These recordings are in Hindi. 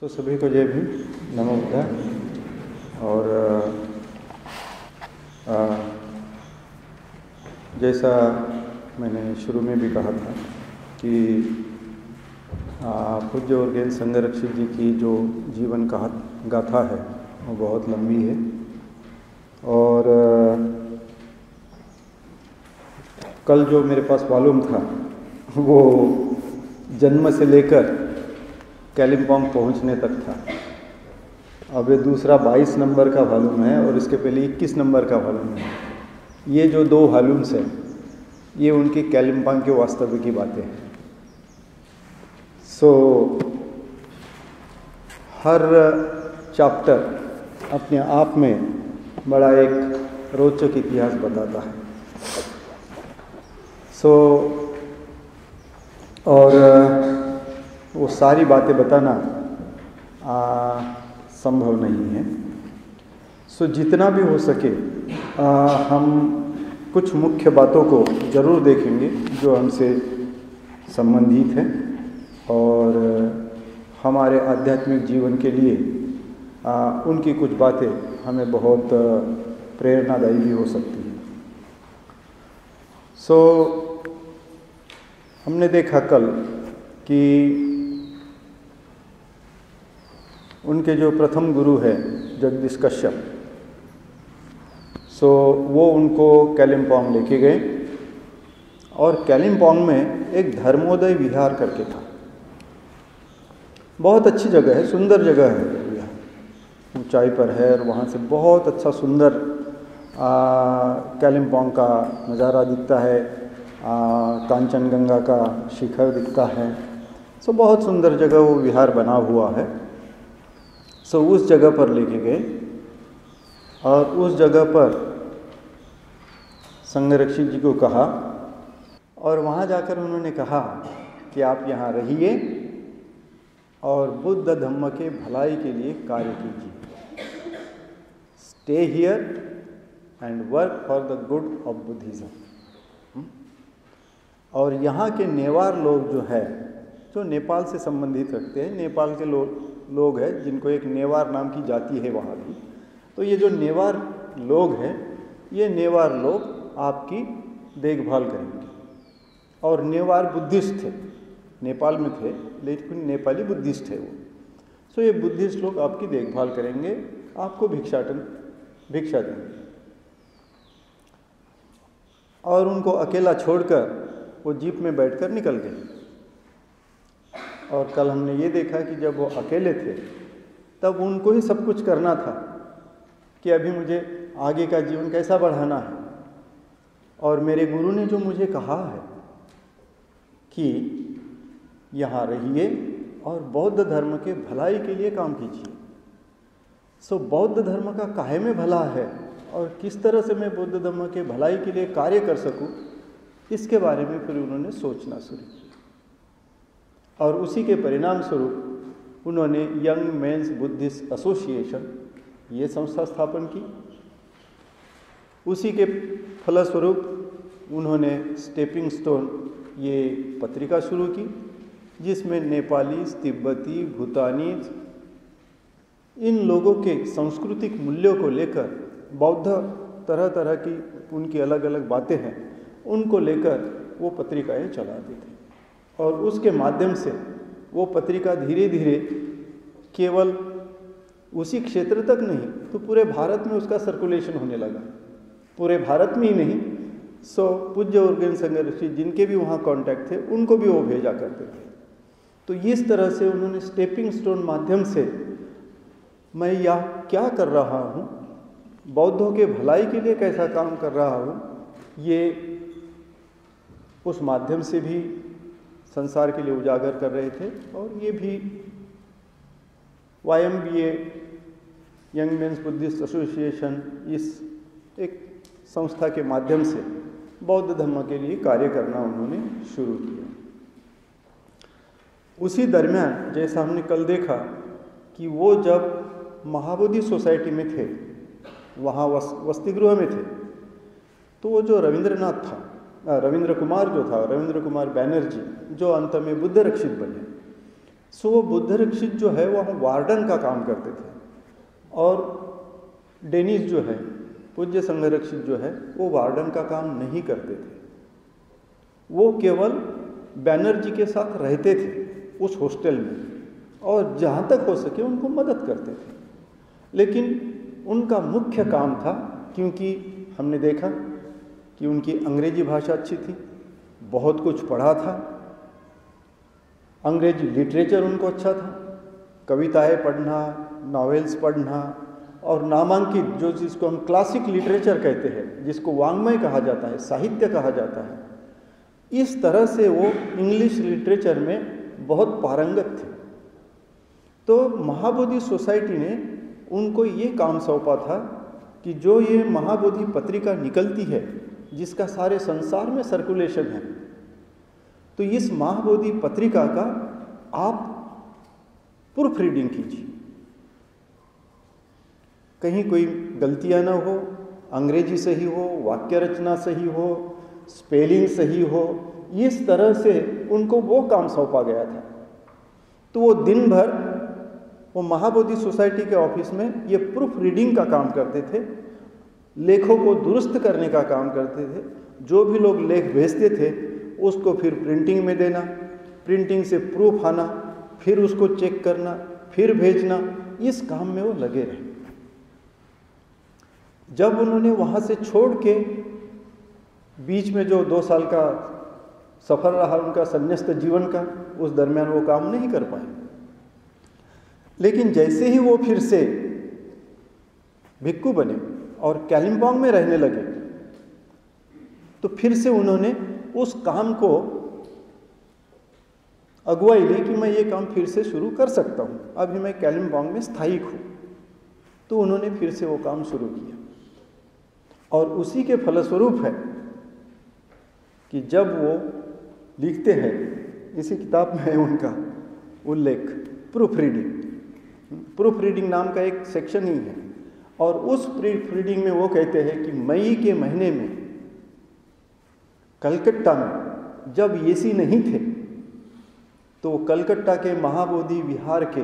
सभी को जय भीम, नमो बुद्धाय। और जैसा मैंने शुरू में भी कहा था कि पूज्य उर्गेन संघरक्षित जी की जो जीवन गाथा है वो बहुत लंबी है और कल जो मेरे पास वॉल्यूम था वो जन्म से लेकर कालिम्पोंग पहुंचने तक था। अब ये दूसरा 22 नंबर का वॉल्यूम है और इसके पहले 21 नंबर का वॉल्यूम है। ये जो दो वॉल्यूम्स हैं ये उनकी कालिम्पोंग के वास्तव की बातें हैं। हर चैप्टर अपने आप में बड़ा एक रोचक इतिहास बताता है। और वो सारी बातें बताना संभव नहीं है। जितना भी हो सके हम कुछ मुख्य बातों को ज़रूर देखेंगे जो हमसे संबंधित हैं और हमारे आध्यात्मिक जीवन के लिए उनकी कुछ बातें हमें बहुत प्रेरणादायी भी हो सकती हैं। हमने देखा कल कि उनके जो प्रथम गुरु हैं जगदीश कश्यप, वो उनको कालिम्पोंग लेके गए और कालिम्पोंग में एक धर्मोदय विहार करके था। बहुत अच्छी जगह है, सुंदर जगह है, ऊंचाई पर है और वहाँ से बहुत अच्छा सुंदर कालिम्पोंग का नज़ारा दिखता है। कांचनगंगा का शिखर दिखता है। बहुत सुंदर जगह वो विहार बना हुआ है। उस जगह पर लेके गए और उस जगह पर संघरक्षित जी को कहा और वहाँ जाकर उन्होंने कहा कि आप यहाँ रहिए और बुद्ध धम्म के भलाई के लिए कार्य कीजिए। Stay here and work for the good of Buddhism. और यहाँ के नेवार लोग जो है, जो नेपाल से संबंधित रखते हैं, नेपाल के लोग हैं जिनको एक नेवार नाम की जाति है वहाँ की। तो ये जो नेवार लोग हैं, ये नेवार लोग आपकी देखभाल करेंगे। और नेवार बुद्धिस्ट थे, नेपाल में थे लेकिन नेपाली बुद्धिस्ट है वो। ये बुद्धिस्ट लोग आपकी देखभाल करेंगे, आपको भिक्षा देंगे। और उनको अकेला छोड़कर वो जीप में बैठकर निकल गए। और कल हमने ये देखा कि जब वो अकेले थे तब उनको ही सब कुछ करना था कि अभी मुझे आगे का जीवन कैसा बढ़ाना है। और मेरे गुरु ने जो मुझे कहा है कि यहाँ रहिए और बौद्ध धर्म के भलाई के लिए काम कीजिए। बौद्ध धर्म का काहे में भला है और किस तरह से मैं बौद्ध धर्म के भलाई के लिए कार्य कर सकूं, इसके बारे में फिर उन्होंने सोचना शुरू किया। और उसी के परिणाम स्वरूप उन्होंने यंग मेंस बुद्धिस्ट एसोसिएशन ये संस्था स्थापन की। उसी के फलस्वरूप उन्होंने स्टेपिंग स्टोन ये पत्रिका शुरू की, जिसमें नेपाली, तिब्बती, भूटानी इन लोगों के सांस्कृतिक मूल्यों को लेकर बौद्ध तरह तरह की उनकी अलग अलग बातें हैं, उनको लेकर वो पत्रिकाएं चलाते थे। और उसके माध्यम से वो पत्रिका धीरे धीरे केवल उसी क्षेत्र तक नहीं तो पूरे भारत में उसका सर्कुलेशन होने लगा। पूरे भारत में ही नहीं, पूज्य उर्गेन संघरक्षित जिनके भी वहाँ कांटेक्ट थे उनको भी वो भेजा करते थे। तो इस तरह से उन्होंने स्टेपिंग स्टोन माध्यम से मैं यह क्या कर रहा हूँ, बौद्धों के भलाई के लिए कैसा काम कर रहा हूँ, ये उस माध्यम से भी संसार के लिए उजागर कर रहे थे। और ये भी YMBA young mains Buddhist association इस एक संस्था के माध्यम से बौद्ध धर्म के लिए कार्य करना उन्होंने शुरू किया। उसी दरमियान जैसा हमने कल देखा कि वो जब महाबोधि सोसाइटी में थे, वहाँ वसतिगृह में थे, तो वो जो रविंद्रनाथ था, रविंद्र कुमार जो था, रविंद्र कुमार बैनर्जी, जो अंत में बुद्ध रक्षित बने, सो वो बुद्ध रक्षित जो है वह वार्डन का काम करते थे, और डेनिस जो है, पूज्य संघ रक्षित जो है, वो वार्डन का काम नहीं करते थे। वो केवल बैनर्जी के साथ रहते थे उस हॉस्टल में, और जहाँ तक हो सके उनको मदद करते थे। लेकिन उनका मुख्य काम था, क्योंकि हमने देखा कि उनकी अंग्रेजी भाषा अच्छी थी, बहुत कुछ पढ़ा था, अंग्रेजी लिटरेचर उनको अच्छा था, कविताएं पढ़ना, नॉवेल्स पढ़ना, और नामांकित जो जिसको हम क्लासिक लिटरेचर कहते हैं, जिसको वाङ्मय कहा जाता है, साहित्य कहा जाता है, इस तरह से वो इंग्लिश लिटरेचर में बहुत पारंगत थे। तो महाबोधि सोसाइटी ने उनको ये काम सौंपा था कि जो ये महाबोधि पत्रिका निकलती है, जिसका सारे संसार में सर्कुलेशन है, तो इस महाबोधि पत्रिका का आप प्रूफ रीडिंग कीजिए, कहीं कोई गलतियां ना हो, अंग्रेजी सही हो, वाक्य रचना सही हो, स्पेलिंग सही हो, इस तरह से उनको वो काम सौंपा गया था। तो वो दिन भर वो महाबोधि सोसाइटी के ऑफिस में ये प्रूफ रीडिंग का काम करते थे, लेखों को दुरुस्त करने का काम करते थे। जो भी लोग लेख भेजते थे उसको फिर प्रिंटिंग में देना, प्रिंटिंग से प्रूफ आना, फिर उसको चेक करना, फिर भेजना, इस काम में वो लगे रहे। जब उन्होंने वहाँ से छोड़ के बीच में जो 2 साल का सफ़र रहा उनका संन्यास्त जीवन का, उस दरमियान वो काम नहीं कर पाए। लेकिन जैसे ही वो फिर से भिक्खु बने और कालिम्पोंग में रहने लगे, तो फिर से उन्होंने उस काम को अगुवाई ली कि मैं ये काम फिर से शुरू कर सकता हूँ, अभी मैं कालिम्पोंग में स्थायिक हूँ। तो उन्होंने फिर से वो काम शुरू किया, और उसी के फलस्वरूप है कि जब वो लिखते हैं, इसी किताब में है उनका उल्लेख, प्रूफ रीडिंग नाम का एक सेक्शन ही है, और उस प्रूफ रीडिंग में वो कहते हैं कि मई के महीने में कलकत्ता में जब एसी नहीं थे, तो कलकत्ता के महाबोधि विहार के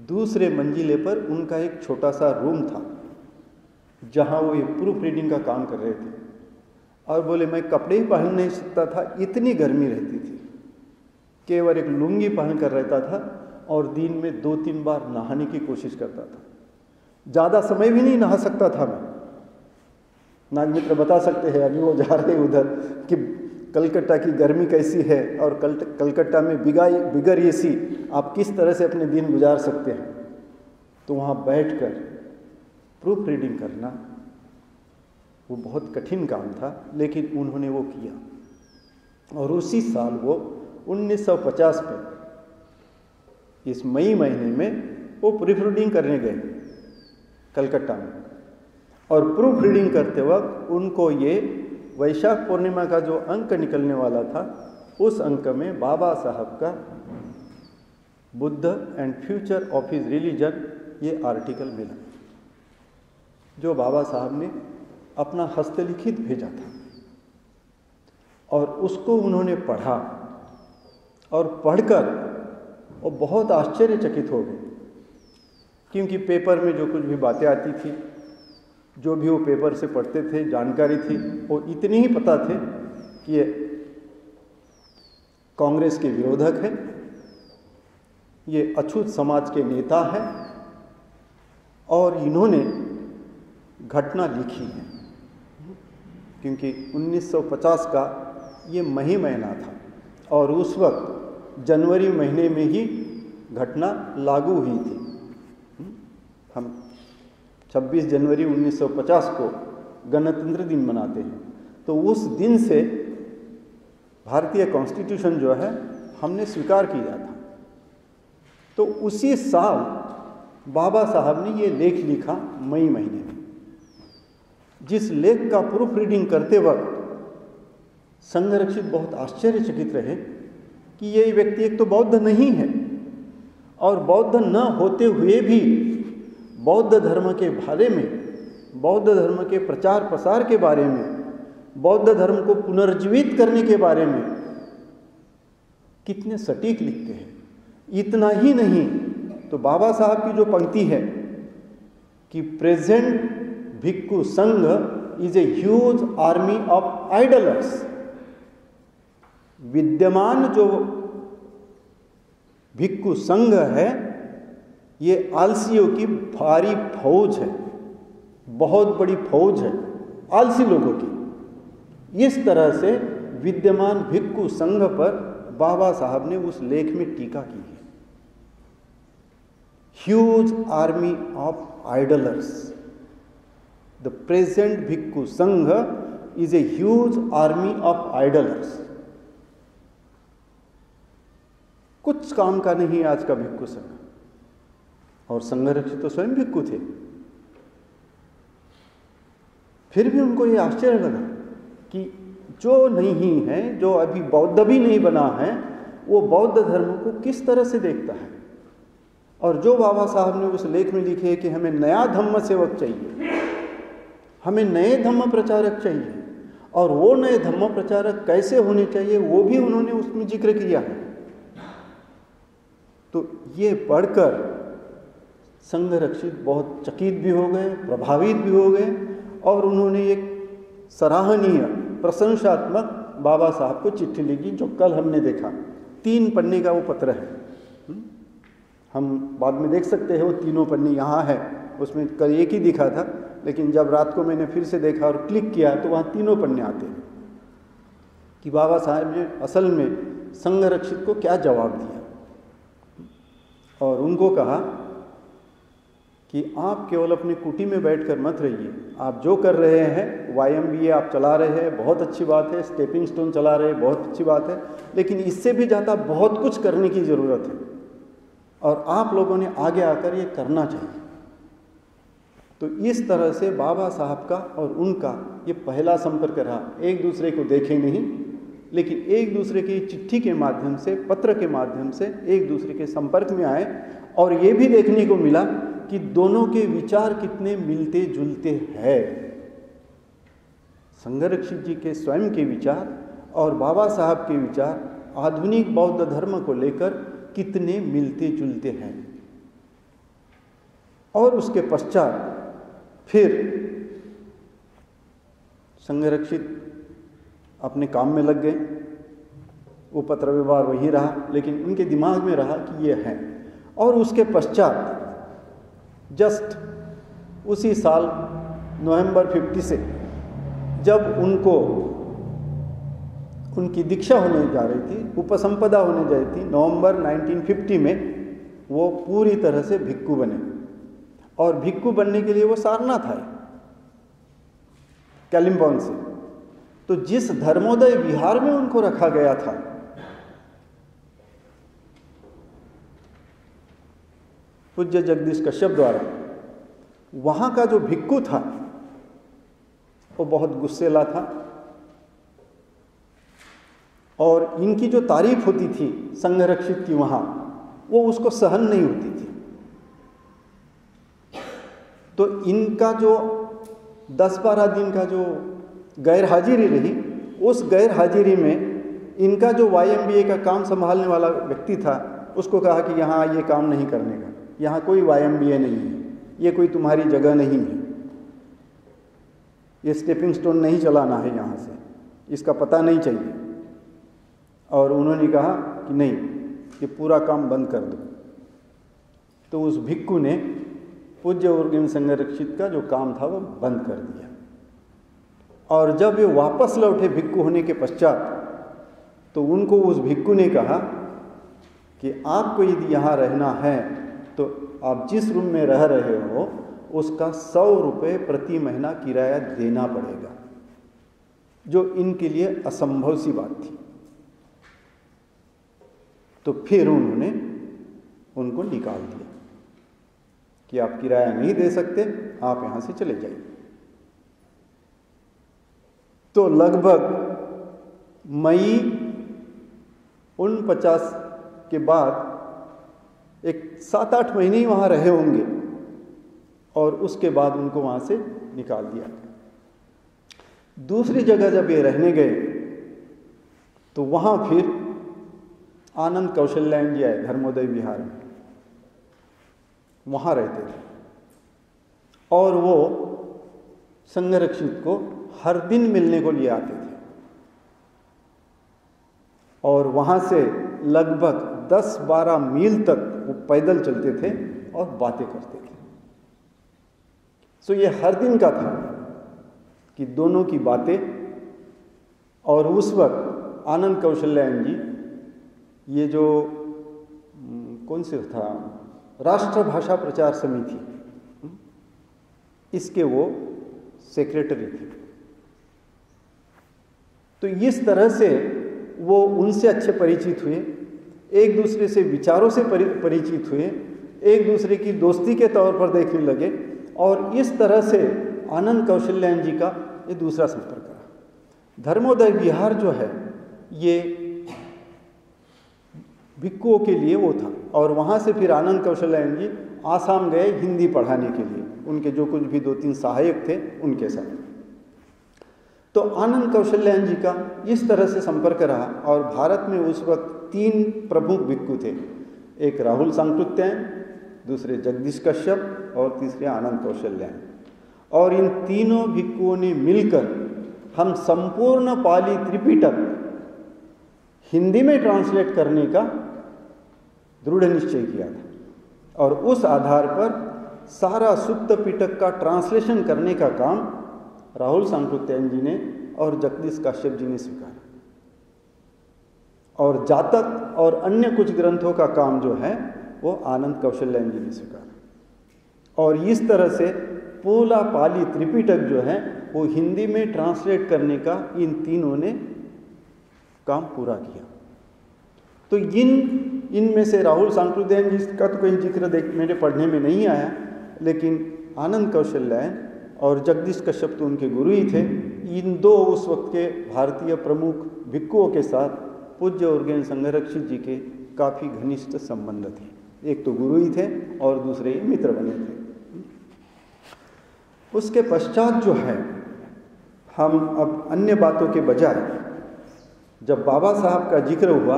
दूसरे मंजिले पर उनका एक छोटा सा रूम था, जहाँ वो ये प्रूफ रीडिंग का काम कर रहे थे। और बोले मैं कपड़े ही पहन नहीं सकता था, इतनी गर्मी रहती थी, केवल एक लुंगी पहन कर रहता था, और दिन में 2-3 बार नहाने की कोशिश करता था। ज़्यादा समय भी नहीं नहा सकता था मैं। नागमित्र बता सकते हैं, अभी वो जा रहे उधर, कि कलकत्ता की गर्मी कैसी है, और कलकत्ता में बिगर एसी आप किस तरह से अपने दिन गुजार सकते हैं। तो वहाँ बैठकर प्रूफ रीडिंग करना वो बहुत कठिन काम था, लेकिन उन्होंने वो किया। और उसी साल वो 1950 में इस मई महीने में वो प्रूफ रीडिंग करने गए कलकत्ता में, और प्रूफ रीडिंग करते वक्त उनको ये वैशाख पूर्णिमा का जो अंक निकलने वाला था, उस अंक में बाबा साहब का Buddha and future of his religion ये आर्टिकल मिला, जो बाबा साहब ने अपना हस्तलिखित भेजा था। और उसको उन्होंने पढ़ा, और पढ़कर वो बहुत आश्चर्यचकित हो गए, क्योंकि पेपर में जो कुछ भी बातें आती थी, जो भी वो पेपर से पढ़ते थे, जानकारी थी, वो इतनी ही पता थे कि ये कांग्रेस के विरोधक है, ये अछूत समाज के नेता हैं, और इन्होंने घटना लिखी है। क्योंकि 1950 का ये मई महीना था, और उस वक्त जनवरी महीने में ही घटना लागू हुई थी। हम 26 जनवरी 1950 को गणतंत्र दिन मनाते हैं, तो उस दिन से भारतीय कॉन्स्टिट्यूशन जो है हमने स्वीकार किया था। तो उसी साल बाबा साहब ने ये लेख लिखा मई महीने में, जिस लेख का प्रूफ रीडिंग करते वक्त संरक्षित बहुत आश्चर्यचकित रहे कि ये व्यक्ति एक तो बौद्ध नहीं है, और बौद्ध न होते हुए भी बौद्ध धर्म के बारे में, बौद्ध धर्म के प्रचार प्रसार के बारे में, बौद्ध धर्म को पुनर्जीवित करने के बारे में कितने सटीक लिखते हैं। इतना ही नहीं तो बाबा साहब की जो पंक्ति है कि present Bhikkhu Sangha is a huge army of idlers, विद्यमान जो भिक्खु संघ है ये आलसियों की भारी फौज है, बहुत बड़ी फौज है आलसी लोगों की। इस तरह से विद्यमान भिक्खु संघ पर बाबा साहब ने उस लेख में टीका की है। Huge army of idlers, the present Bhikkhu Sangha is a huge army of idlers. कुछ काम का नहीं आज का भिक्खु संघ, और संघ रक्षित तो स्वयं भिक्खु थे। फिर भी उनको ये आश्चर्य लगा कि जो नहीं है, जो अभी बौद्ध भी नहीं बना है, वो बौद्ध धर्म को किस तरह से देखता है। और जो बाबा साहब ने उस लेख में लिखे कि हमें नया धम्म सेवक चाहिए, हमें नए धम्म प्रचारक चाहिए, और वो नए धम्म प्रचारक कैसे होने चाहिए वो भी उन्होंने उसमें जिक्र किया है। तो ये पढ़कर संघ रक्षित बहुत चकित भी हो गए, प्रभावित भी हो गए, और उन्होंने एक सराहनीय प्रशंसात्मक बाबा साहब को चिट्ठी लिखी, जो कल हमने देखा। 3 पन्ने का वो पत्र है, हम बाद में देख सकते हैं वो तीनों पन्ने यहाँ है। उसमें कल एक ही दिखा था, लेकिन जब रात को मैंने फिर से देखा और क्लिक किया तो वहाँ तीनों पन्ने आते हैं कि बाबा साहब ने असल में संघ रक्षित को क्या जवाब दिया। और उनको कहा कि आप केवल अपनी कुटी में बैठकर मत रहिए, आप जो कर रहे हैं YMBA आप चला रहे हैं, बहुत अच्छी बात है, स्टेपिंग स्टोन चला रहे हैं, बहुत अच्छी बात है, लेकिन इससे भी ज़्यादा बहुत कुछ करने की ज़रूरत है, और आप लोगों ने आगे आकर ये करना चाहिए। तो इस तरह से बाबा साहब का और उनका ये पहला संपर्क रहा। एक दूसरे को देखे नहीं, लेकिन एक दूसरे की चिट्ठी के माध्यम से, पत्र के माध्यम से एक दूसरे के संपर्क में आए, और ये भी देखने को मिला कि दोनों के विचार कितने मिलते जुलते हैं। संघ रक्षित जी के स्वयं के विचार और बाबा साहब के विचार आधुनिक बौद्ध धर्म को लेकर कितने मिलते जुलते हैं। और उसके पश्चात फिर संघ रक्षित अपने काम में लग गए। वो पत्र व्यवहार वही रहा, लेकिन उनके दिमाग में रहा कि ये है। और उसके पश्चात जस्ट उसी साल नवंबर 50 से जब उनको उनकी दीक्षा होने जा रही थी, उपसंपदा होने जा रही थी, नवंबर 1950 में वो पूरी तरह से भिक्खु बने। और भिक्खु बनने के लिए वो सारनाथ आए कालिम्पोंग से। तो जिस धर्मोदय विहार में उनको रखा गया था, पूज्य जगदीश कश्यप द्वारा, वहां का जो भिक्खु था वो बहुत गुस्सेला था, और इनकी जो तारीफ होती थी संघ रक्षित की वहां, वो उसको सहन नहीं होती थी। तो इनका जो 10-12 दिन का जो गैर हाजिरी रही, उस गैर हाजिरी में इनका जो YMBA का काम संभालने वाला व्यक्ति था, उसको कहा कि यहाँ ये काम नहीं करने का, यहाँ कोई YMBA नहीं है, ये कोई तुम्हारी जगह नहीं है, ये स्टेपिंग स्टोन नहीं चलाना है यहाँ से, इसका पता नहीं चाहिए। और उन्होंने कहा कि नहीं, ये पूरा काम बंद कर दो। तो उस भिक्खु ने पूज्य उर्गेन संघ रक्षित का जो काम था वो बंद कर दिया। और जब वे वापस लौटे भिक्खु होने के पश्चात, तो उनको उस भिक्खु ने कहा कि आपको यदि यहाँ रहना है तो आप जिस रूम में रह रहे हो उसका 100 रुपये प्रति महीना किराया देना पड़ेगा, जो इनके लिए असंभव सी बात थी। तो फिर उन्होंने उनको निकाल दिया कि आप किराया नहीं दे सकते, आप यहाँ से चले जाइए। तो लगभग मई 49 के बाद एक 7-8 महीने ही वहाँ रहे होंगे, और उसके बाद उनको वहाँ से निकाल दिया। दूसरी जगह जब ये रहने गए तो वहाँ फिर आनंद कौशल्यायन जी आए धर्मोदय विहार में, वहाँ रहते थे और वो संघरक्षित को हर दिन मिलने को लिए आते थे और वहाँ से लगभग 10-12 मील तक वो पैदल चलते थे और बातें करते थे। सो ये हर दिन का था कि दोनों की बातें। और उस वक्त आनंद कौशल्यायन जी ये जो कौन से था, राष्ट्रभाषा प्रचार समिति, इसके वो सेक्रेटरी थे। तो इस तरह से वो उनसे अच्छे परिचित हुए, एक दूसरे से विचारों से परिचित हुए, एक दूसरे की दोस्ती के तौर पर देखने लगे और इस तरह से आनंद कौशल्यायन जी का ये दूसरा संपर्क रहा। धर्मोदय विहार जो है ये भिक्षुओं के लिए वो था और वहाँ से फिर आनंद कौशल्यायन जी आसाम गए हिंदी पढ़ाने के लिए, उनके जो कुछ भी 2-3 सहायक थे उनके साथ। तो आनंद कौशल्यायन जी का इस तरह से संपर्क रहा और भारत में उस वक्त 3 प्रमुख भिक्षु थे, एक राहुल सांकृत्यायन, दूसरे जगदीश कश्यप और तीसरे आनंद कौशल्यायन। और इन तीनों भिक्षुओं ने मिलकर हम संपूर्ण पाली त्रिपिटक हिंदी में ट्रांसलेट करने का दृढ़ निश्चय किया था और उस आधार पर सारा सुक्त पिटक का ट्रांसलेशन करने का काम राहुल सांकृत्यायन जी ने और जगदीश कश्यप जी ने स्वीकारा और जातक और अन्य कुछ ग्रंथों का काम जो है वो आनंद कौशल्यायन जी ने स्वीकारा। और इस तरह से पूरा पाली त्रिपिटक जो है वो हिंदी में ट्रांसलेट करने का इन तीनों ने काम पूरा किया। तो इनमें से राहुल सांकृत्यायन जी का तो कोई जिक्र मेरे पढ़ने में नहीं आया, लेकिन आनंद कौशल्यायन और जगदीश कश्यप तो उनके गुरु ही थे। इन दो उस वक्त के भारतीय प्रमुख भिक्षुओं के साथ पूज्य उर्गेन संघरक्षित जी के काफ़ी घनिष्ठ संबंध थे। एक तो गुरु ही थे और दूसरे मित्र बने थे। उसके पश्चात जो है हम अब अन्य बातों के बजाय जब बाबा साहब का जिक्र हुआ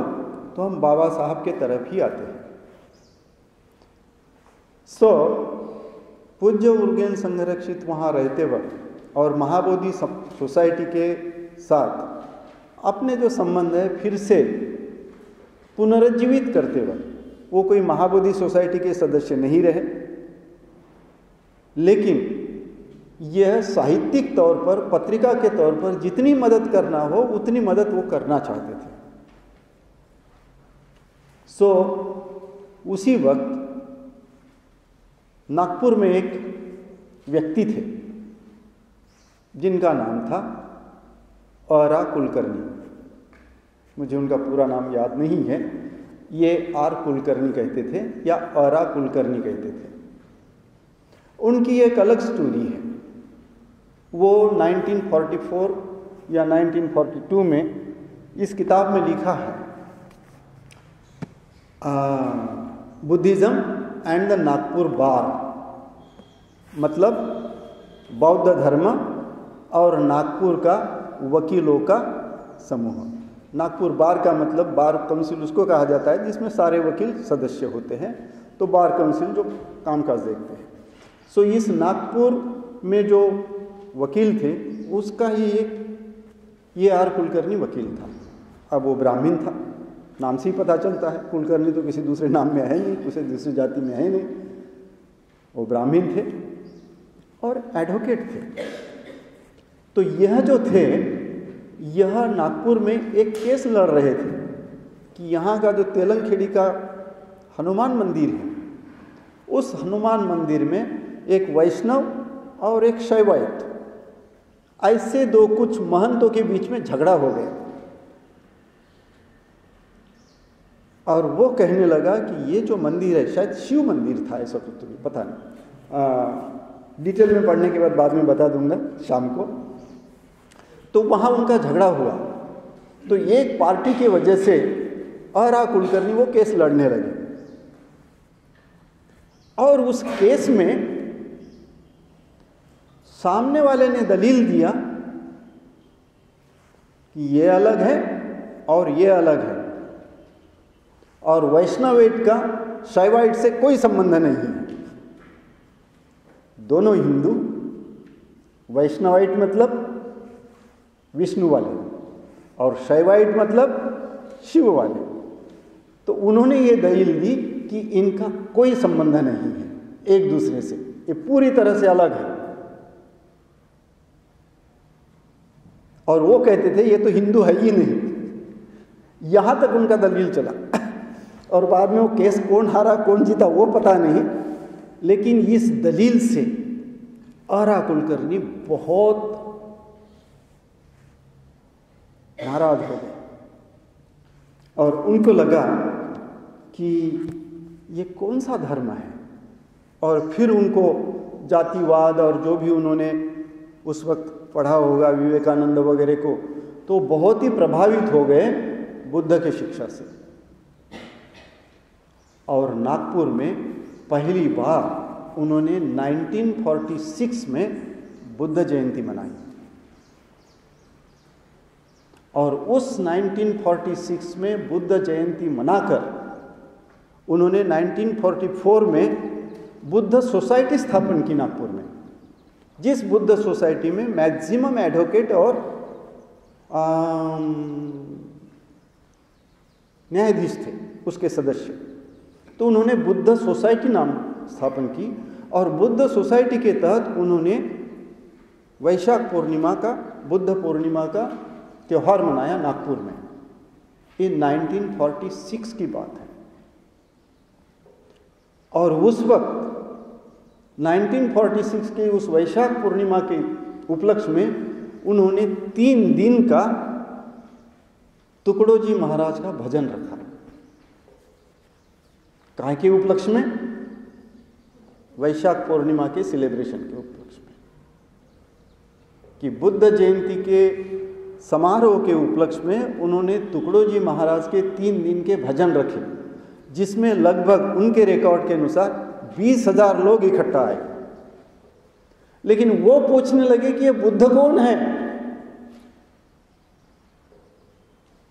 तो हम बाबा साहब के तरफ ही आते हैं। पूज्य उर्गेन संघरक्षित वहाँ रहते वक्त और महाबोधि सोसाइटी के साथ अपने जो संबंध है फिर से पुनरुज्जीवित करते वक्त, वो कोई महाबोधि सोसाइटी के सदस्य नहीं रहे, लेकिन यह साहित्यिक तौर पर, पत्रिका के तौर पर जितनी मदद करना हो उतनी मदद वो करना चाहते थे। उसी वक्त नागपुर में एक व्यक्ति थे जिनका नाम था आरा कुलकर्णी। मुझे उनका पूरा नाम याद नहीं है, ये आर कुलकर्णी कहते थे या आरा कुलकर्णी कहते थे। उनकी एक अलग स्टोरी है। वो 1944 या 1942 में इस किताब में लिखा है बुद्धिज़्म एंड द नागपुर बार, मतलब बौद्ध धर्म और नागपुर का वकीलों का समूह। नागपुर बार का मतलब बार काउंसिल उसको कहा जाता है जिसमें सारे वकील सदस्य होते हैं, तो बार काउंसिल जो कामकाज देखते हैं। इस नागपुर में जो वकील थे उसका ही एक ये आर कुलकर्णी वकील था। अब वो ब्राह्मण था, नाम से ही पता चलता है, कुलकर्णी तो किसी दूसरे नाम में है नहीं, किसी दूसरी जाति में है नहीं। वो ब्राह्मण थे और एडवोकेट थे। तो यह जो थे, यह नागपुर में एक केस लड़ रहे थे कि यहाँ का जो तेलंगखेड़ी का हनुमान मंदिर है, उस हनुमान मंदिर में एक वैष्णव और एक शैवायत, ऐसे दो कुछ महंतों के बीच में झगड़ा हो गया। और वो कहने लगा कि ये जो मंदिर है शायद शिव मंदिर था, ऐसा कुछ तो पता नहीं, डिटेल में पढ़ने के बाद में बता दूंगा शाम को। तो वहाँ उनका झगड़ा हुआ, तो एक पार्टी की वजह से आरा कुलकर्णी वो केस लड़ने लगे और उस केस में सामने वाले ने दलील दिया कि ये अलग है और ये अलग है, और वैष्णवाइट का शैवाइट से कोई संबंध नहीं है। दोनों हिंदू, वैष्णवाइट मतलब विष्णु वाले और शैवाइट मतलब शिव वाले। तो उन्होंने ये दलील दी कि इनका कोई संबंध नहीं है एक दूसरे से, ये पूरी तरह से अलग है। और वो कहते थे ये तो हिंदू है ही नहीं। यहां तक उनका दलील चला और बाद में वो केस कौन हारा कौन जीता वो पता नहीं, लेकिन इस दलील से आरा कुलकर्णी बहुत नाराज हो गए और उनको लगा कि ये कौन सा धर्म है। और फिर उनको जातिवाद और जो भी उन्होंने उस वक्त पढ़ा होगा विवेकानंद वगैरह को, तो बहुत ही प्रभावित हो गए बुद्ध के शिक्षा से। और नागपुर में पहली बार उन्होंने 1946 में बुद्ध जयंती मनाई। और उस 1946 में बुद्ध जयंती मनाकर उन्होंने 1944 में बुद्ध सोसाइटी स्थापन की नागपुर में, जिस बुद्ध सोसाइटी में मैक्सिमम एडवोकेट और न्यायाधीश थे उसके सदस्य। तो उन्होंने बुद्ध सोसाइटी नाम स्थापन की और बुद्ध सोसाइटी के तहत उन्होंने वैशाख पूर्णिमा का, बुद्ध पूर्णिमा का त्यौहार मनाया नागपुर में। ये 1946 की बात है। और उस वक्त 1946 के उस वैशाख पूर्णिमा के उपलक्ष्य में उन्होंने 3 दिन का तुकडोजी महाराज का भजन रखा। काहे के उपलक्ष्य में? वैशाख पूर्णिमा के सेलिब्रेशन के उपलक्ष्य में, कि बुद्ध जयंती के समारोह के उपलक्ष्य में उन्होंने तुकडोजी महाराज के 3 दिन के भजन रखे, जिसमें लगभग उनके रिकॉर्ड के अनुसार 20,000 लोग इकट्ठा आए। लेकिन वो पूछने लगे कि ये बुद्ध कौन है।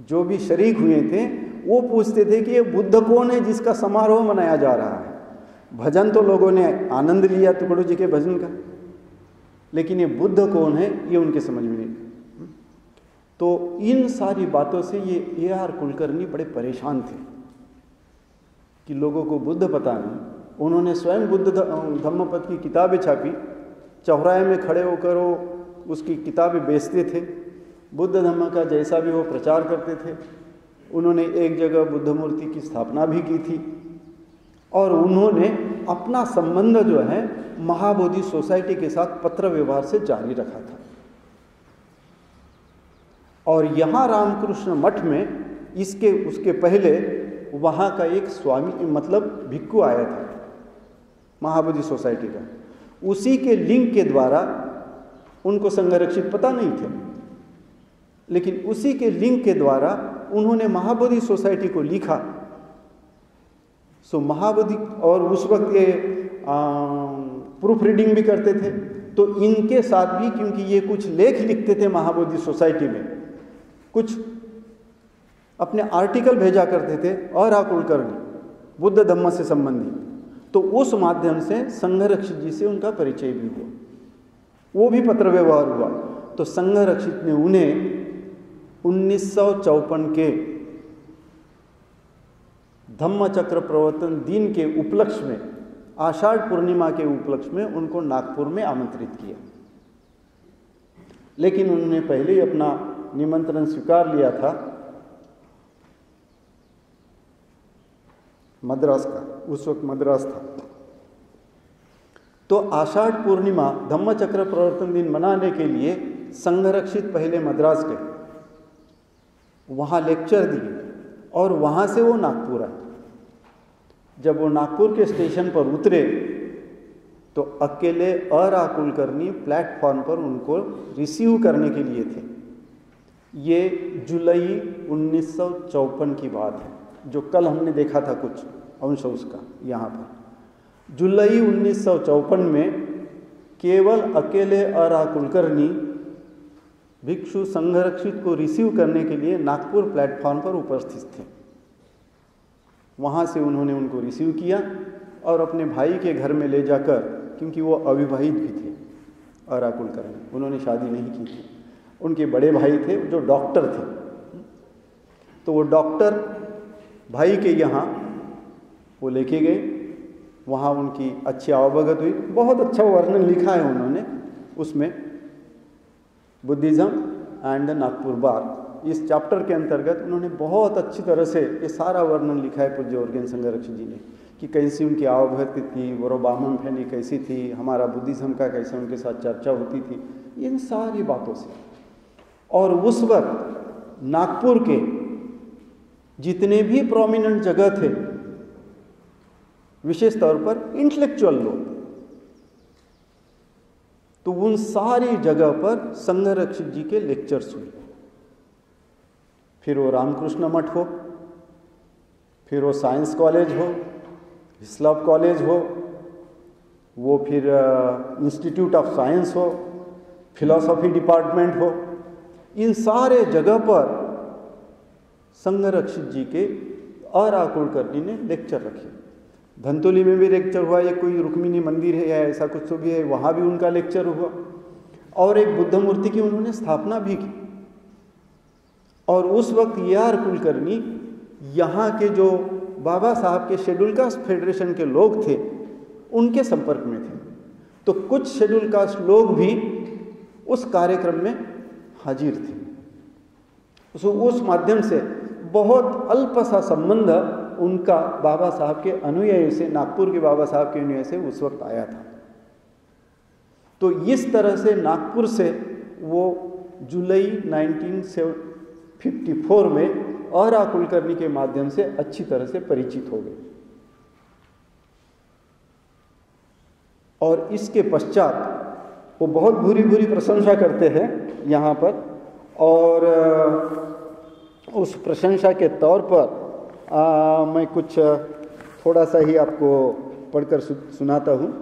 जो भी शरीक हुए थे वो पूछते थे कि ये बुद्ध कौन है जिसका समारोह मनाया जा रहा है। भजन तो लोगों ने आनंद लिया तुकडो जी के भजन का, लेकिन ये बुद्ध कौन है ये उनके समझ में नहीं। तो इन सारी बातों से ये A.R. कुलकर्णी बड़े परेशान थे कि लोगों को बुद्ध पता नहीं। उन्होंने स्वयं बुद्ध धम्मपद की किताबें छापी, चौराहे में खड़े होकर वो उसकी किताबें बेचते थे, बुद्ध धम्म का जैसा भी वो प्रचार करते थे। उन्होंने एक जगह बुद्ध मूर्ति की स्थापना भी की थी और उन्होंने अपना संबंध जो है महाबोधि सोसाइटी के साथ पत्र व्यवहार से जारी रखा था। और यहाँ रामकृष्ण मठ में उसके पहले वहाँ का एक स्वामी मतलब भिक्खु आया था महाबोधि सोसाइटी का, उसी के लिंक के द्वारा उनको संरक्षित पता नहीं थे, लेकिन उसी के लिंक के द्वारा उन्होंने महाबोधि सोसाइटी को लिखा। सो महाबोधि, और उस वक्त ये प्रूफ रीडिंग भी करते थे, तो इनके साथ भी, क्योंकि ये कुछ लेख लिखते थे महाबोधि सोसाइटी में, कुछ अपने आर्टिकल भेजा करते थे और कुलकर्णी बुद्ध धम्म से संबंधित, तो उस माध्यम से संघरक्षित जी से उनका परिचय भी हुआ, वो भी पत्र व्यवहार हुआ। तो संघरक्षित ने उन्हें 1954 के धम्मचक्र प्रवर्तन दिन के उपलक्ष्य में, आषाढ़ पूर्णिमा के उपलक्ष्य में उनको नागपुर में आमंत्रित किया। लेकिन उन्होंने पहले ही अपना निमंत्रण स्वीकार लिया था मद्रास का, उस वक्त मद्रास था। तो आषाढ़ पूर्णिमा धम्मचक्र प्रवर्तन दिन मनाने के लिए संघरक्षित पहले मद्रास गए, वहाँ लेक्चर दिए और वहाँ से वो नागपुर आए। जब वो नागपुर के स्टेशन पर उतरे तो अकेले A.R. कुलकर्णी प्लेटफॉर्म पर उनको रिसीव करने के लिए थे। ये जुलाई 1954 की बात है, जो कल हमने देखा था कुछ अंश उसका यहाँ पर। जुलाई 1954 में केवल अकेले A.R. कुलकर्णी भिक्षु संघरक्षित को रिसीव करने के लिए नागपुर प्लेटफॉर्म पर उपस्थित थे। वहाँ से उन्होंने उनको रिसीव किया और अपने भाई के घर में ले जाकर, क्योंकि वो अविवाहित भी थे, आरा कुलकर्णी, उन्होंने शादी नहीं की थी, उनके बड़े भाई थे जो डॉक्टर थे, तो वो डॉक्टर भाई के यहाँ वो लेके गए, वहाँ उनकी अच्छी आवभगत हुई। बहुत अच्छा वर्णन लिखा है उन्होंने उसमें, बुद्धिज़्म एंड द नागपुर बार, इस चैप्टर के अंतर्गत उन्होंने बहुत अच्छी तरह से ये सारा वर्णन लिखा है पूज्य उर्गेन संघरक्षक जी ने, कि कैसी उनकी आवभगत थी, वो बामन फैनी कैसी थी, हमारा बुद्धिज़्म का कैसे उनके साथ चर्चा होती थी, इन सारी बातों से। और उस वक्त नागपुर के जितने भी प्रोमिनेंट जगह थे, विशेष तौर पर इंटेलेक्चुअल लोग, तो उन सारी जगह पर संघरक्षक जी के लेक्चर्स हुए। फिर वो रामकृष्ण मठ हो, फिर वो साइंस कॉलेज हो, हिस्लॉप कॉलेज हो, वो फिर इंस्टीट्यूट ऑफ साइंस हो, फिलॉसफी डिपार्टमेंट हो, इन सारे जगह पर संघरक्षक जी के आरा कुलकर्णी ने लेक्चर रखे। धंतोली में भी लेक्चर हुआ, ये कोई रुक्मिणी मंदिर है या ऐसा कुछ तो भी है, वहाँ भी उनका लेक्चर हुआ, और एक बुद्ध मूर्ति की उन्होंने स्थापना भी की। और उस वक्त AR कुलकर्णी यहाँ के जो बाबा साहब के शेड्यूल कास्ट फेडरेशन के लोग थे उनके संपर्क में थे, तो कुछ शेड्यूल कास्ट लोग भी उस कार्यक्रम में हाजिर थे। तो उस माध्यम से बहुत अल्प सा संबंध उनका बाबा साहब के अनुयायी से, नागपुर के बाबा साहब के अनुयायी से उस वक्त आया था। तो इस तरह से नागपुर से वो जुलाई 1954 में आरा कुलकर्णी के माध्यम से अच्छी तरह से परिचित हो गए। और इसके पश्चात वो बहुत भूरी भूरी प्रशंसा करते हैं यहाँ पर, और उस प्रशंसा के तौर पर मैं कुछ थोड़ा सा ही आपको पढ़कर सुनाता हूँ,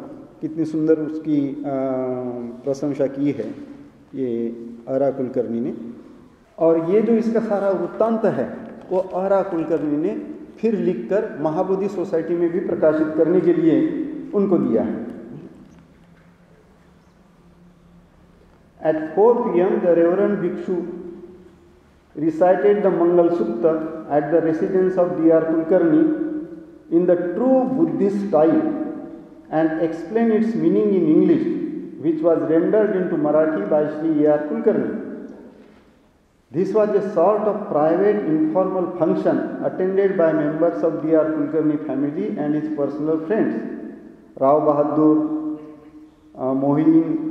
कितनी सुंदर उसकी प्रशंसा की है ये आरा कुलकर्णी ने। और ये जो इसका सारा वृत्तांत है वो आरा कुलकर्णी ने फिर लिखकर महाबोधि सोसाइटी में भी प्रकाशित करने के लिए उनको दिया है। At 4 p.m. the Reverend Bhikshu recited the Mangal Sukta at the residence of Dr. Kulkarni in the true Buddhist style and explained its meaning in English, which was rendered into Marathi by Sri A.R. Kulkarni. This was a sort of private informal function attended by members of Dr. Kulkarni family and his personal friends, Rao Bahadur, Mohin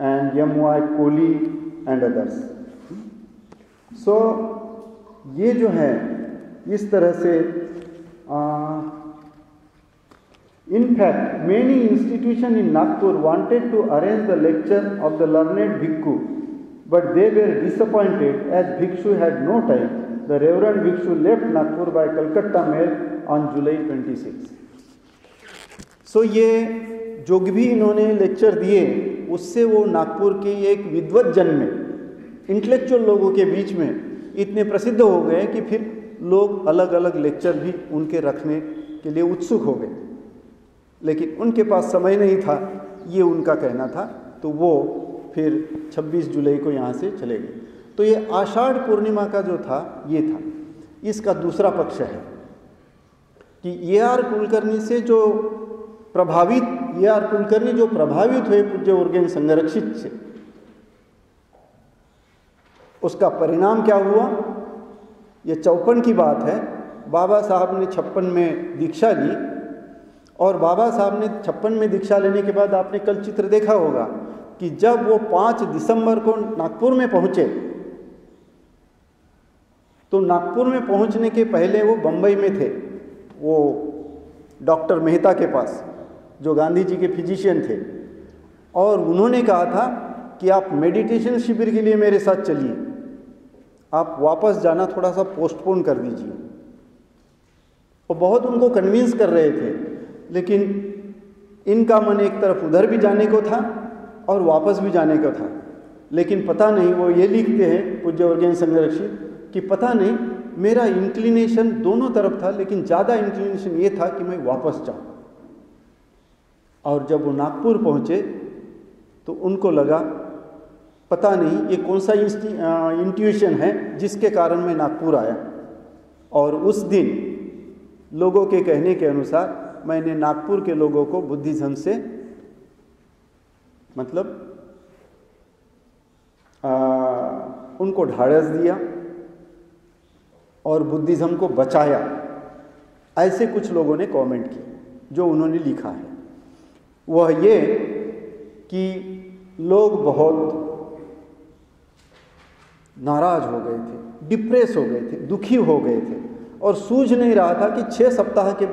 and M.Y. Kohli and others. So ये जो है इस तरह से in fact many institutions in Nagpur wanted to arrange the lecture of the learned Bhikkhu, but they were disappointed as Bhikshu had no time. The Reverend Bhikshu left Nagpur by Calcutta Mail on July 26. So ये जो भी इन्होंने लेक्चर दिए उससे वो नागपुर के एक विद्वत जन में, इंटेलेक्चुअल लोगों के बीच में इतने प्रसिद्ध हो गए कि फिर लोग अलग अलग लेक्चर भी उनके रखने के लिए उत्सुक हो गए, लेकिन उनके पास समय नहीं था, ये उनका कहना था। तो वो फिर 26 जुलाई को यहाँ से चले गए। तो ये आषाढ़ पूर्णिमा का जो था ये था। इसका दूसरा पक्ष है कि AR कुलकर्णी से जो प्रभावित, AR कुलकर्णी जो प्रभावित हुए पूज्य उर्गेन संघरक्षित से, उसका परिणाम क्या हुआ। ये 54 की बात है। बाबा साहब ने 56 में दीक्षा ली, और बाबा साहब ने 56 में दीक्षा लेने के बाद आपने कल चित्र देखा होगा कि जब वो 5 दिसंबर को नागपुर में पहुंचे, तो नागपुर में पहुंचने के पहले वो बंबई में थे, वो डॉक्टर मेहता के पास, जो गांधी जी के फिजिशियन थे, और उन्होंने कहा था कि आप मेडिटेशन शिविर के लिए मेरे साथ चलिए, आप वापस जाना थोड़ा सा पोस्टपोन कर दीजिए। वो बहुत उनको कन्विंस कर रहे थे, लेकिन इनका मन एक तरफ उधर भी जाने को था और वापस भी जाने को था। लेकिन पता नहीं, वो ये लिखते हैं पूज्य उर्गेन संघरक्षित कि पता नहीं मेरा इंक्लिनेशन दोनों तरफ था, लेकिन ज़्यादा इंक्लिनेशन ये था कि मैं वापस जाऊँ। और जब वो नागपुर पहुँचे तो उनको लगा पता नहीं ये कौन सा इंट्यूशन है जिसके कारण मैं नागपुर आया। और उस दिन लोगों के कहने के अनुसार मैंने नागपुर के लोगों को बुद्धिज्म से मतलब उनको ढाढ़स दिया और बुद्धिज्म को बचाया, ऐसे कुछ लोगों ने कमेंट किए। जो उन्होंने लिखा है वह ये कि लोग बहुत नाराज हो गए थे, डिप्रेस हो गए थे, दुखी हो गए थे और सूझ नहीं रहा था कि 6 सप्ताह के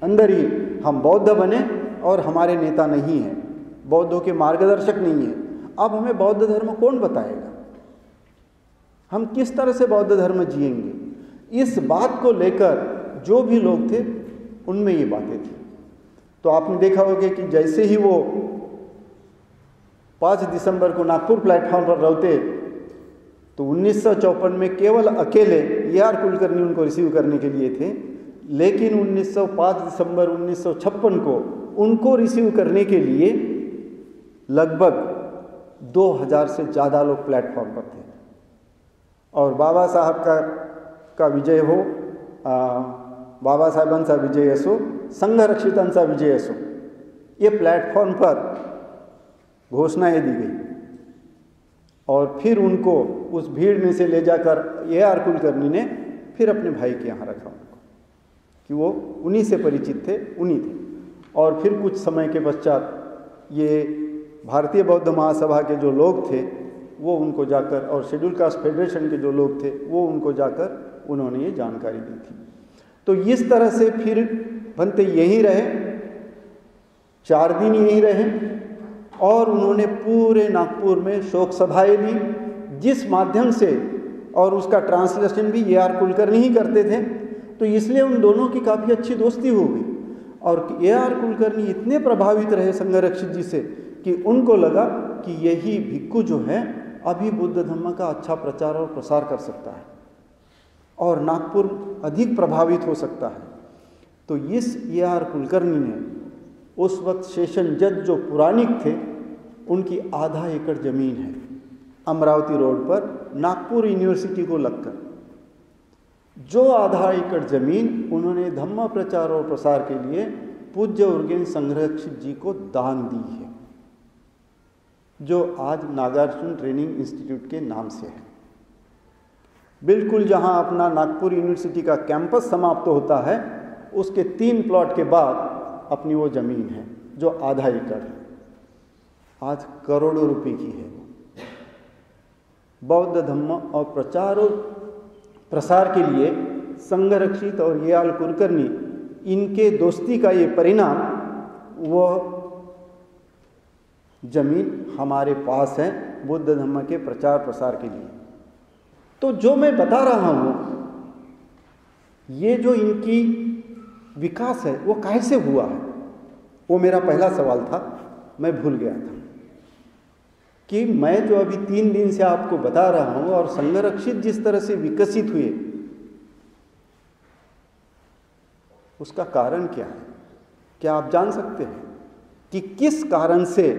अंदर ही हम बौद्ध बने और हमारे नेता नहीं हैं, बौद्धों के मार्गदर्शक नहीं हैं। अब हमें बौद्ध धर्म कौन बताएगा, हम किस तरह से बौद्ध धर्म जिएंगे। इस बात को लेकर जो भी लोग थे उनमें ये बातें थी। तो आपने देखा होगा कि जैसे ही वो 5 दिसंबर को नागपुर प्लेटफॉर्म पर रहते तो 1954 में केवल अकेले AR कुलकर्णी उनको रिसीव करने के लिए थे, लेकिन 5 दिसंबर 1956 को उनको रिसीव करने के लिए लगभग 2000 से ज़्यादा लोग प्लेटफॉर्म पर थे। और बाबा साहब का विजय हो, बाबा साहेबांचा विजय असो, संघ रक्षितांचा विजय असो, ये प्लेटफॉर्म पर घोषणाएं दी गई और फिर उनको उस भीड़ में से ले जाकर AR कुलकर्णी ने फिर अपने भाई के यहाँ रखा उनको, कि वो उन्हीं से परिचित थे, उन्हीं थे। और फिर कुछ समय के पश्चात ये भारतीय बौद्ध महासभा के जो लोग थे वो उनको जाकर, और शेड्यूल कास्ट फेडरेशन के जो लोग थे वो उनको जाकर उन्होंने ये जानकारी दी थी। तो इस तरह से फिर बनते यहीं रहे, 4 दिन यहीं रहे और उन्होंने पूरे नागपुर में शोक सभाएं ली, जिस माध्यम से, और उसका ट्रांसलेशन भी AR कुलकर्णी ही करते थे। तो इसलिए उन दोनों की काफ़ी अच्छी दोस्ती हो गई और AR कुलकर्णी इतने प्रभावित रहे संघरक्षित जी से कि उनको लगा कि यही भिक्खु जो है अभी बुद्ध धर्म का अच्छा प्रचार और प्रसार कर सकता है और नागपुर अधिक प्रभावित हो सकता है। तो इस AR कुलकर्णी ने उस वक्त सेशन जज जो पुराणिक थे उनकी आधा एकड़ ज़मीन है अमरावती रोड पर नागपुर यूनिवर्सिटी को लगकर, जो आधा एकड़ ज़मीन उन्होंने धम्म प्रचार और प्रसार के लिए पूज्य उर्गेन संघरक्षित जी को दान दी है, जो आज नागार्जुन ट्रेनिंग इंस्टीट्यूट के नाम से है। बिल्कुल जहां अपना नागपुर यूनिवर्सिटी का कैंपस समाप्त होता है उसके 3 प्लॉट के बाद अपनी वो ज़मीन है जो आधा एकड़ है, आज करोड़ों रुपए की है। बौद्ध धम्म और प्रचार और प्रसार के लिए संघरक्षित और AR कुलकर्णी इनके दोस्ती का ये परिणाम, वह जमीन हमारे पास है बुद्ध धम्म के प्रचार प्रसार के लिए। तो जो मैं बता रहा हूँ, ये जो इनकी विकास है वो कैसे हुआ है, वो मेरा पहला सवाल था, मैं भूल गया था कि मैं जो अभी 3 दिन से आपको बता रहा हूँ और संघरक्षित जिस तरह से विकसित हुए उसका कारण क्या है। क्या आप जान सकते हैं कि किस कारण से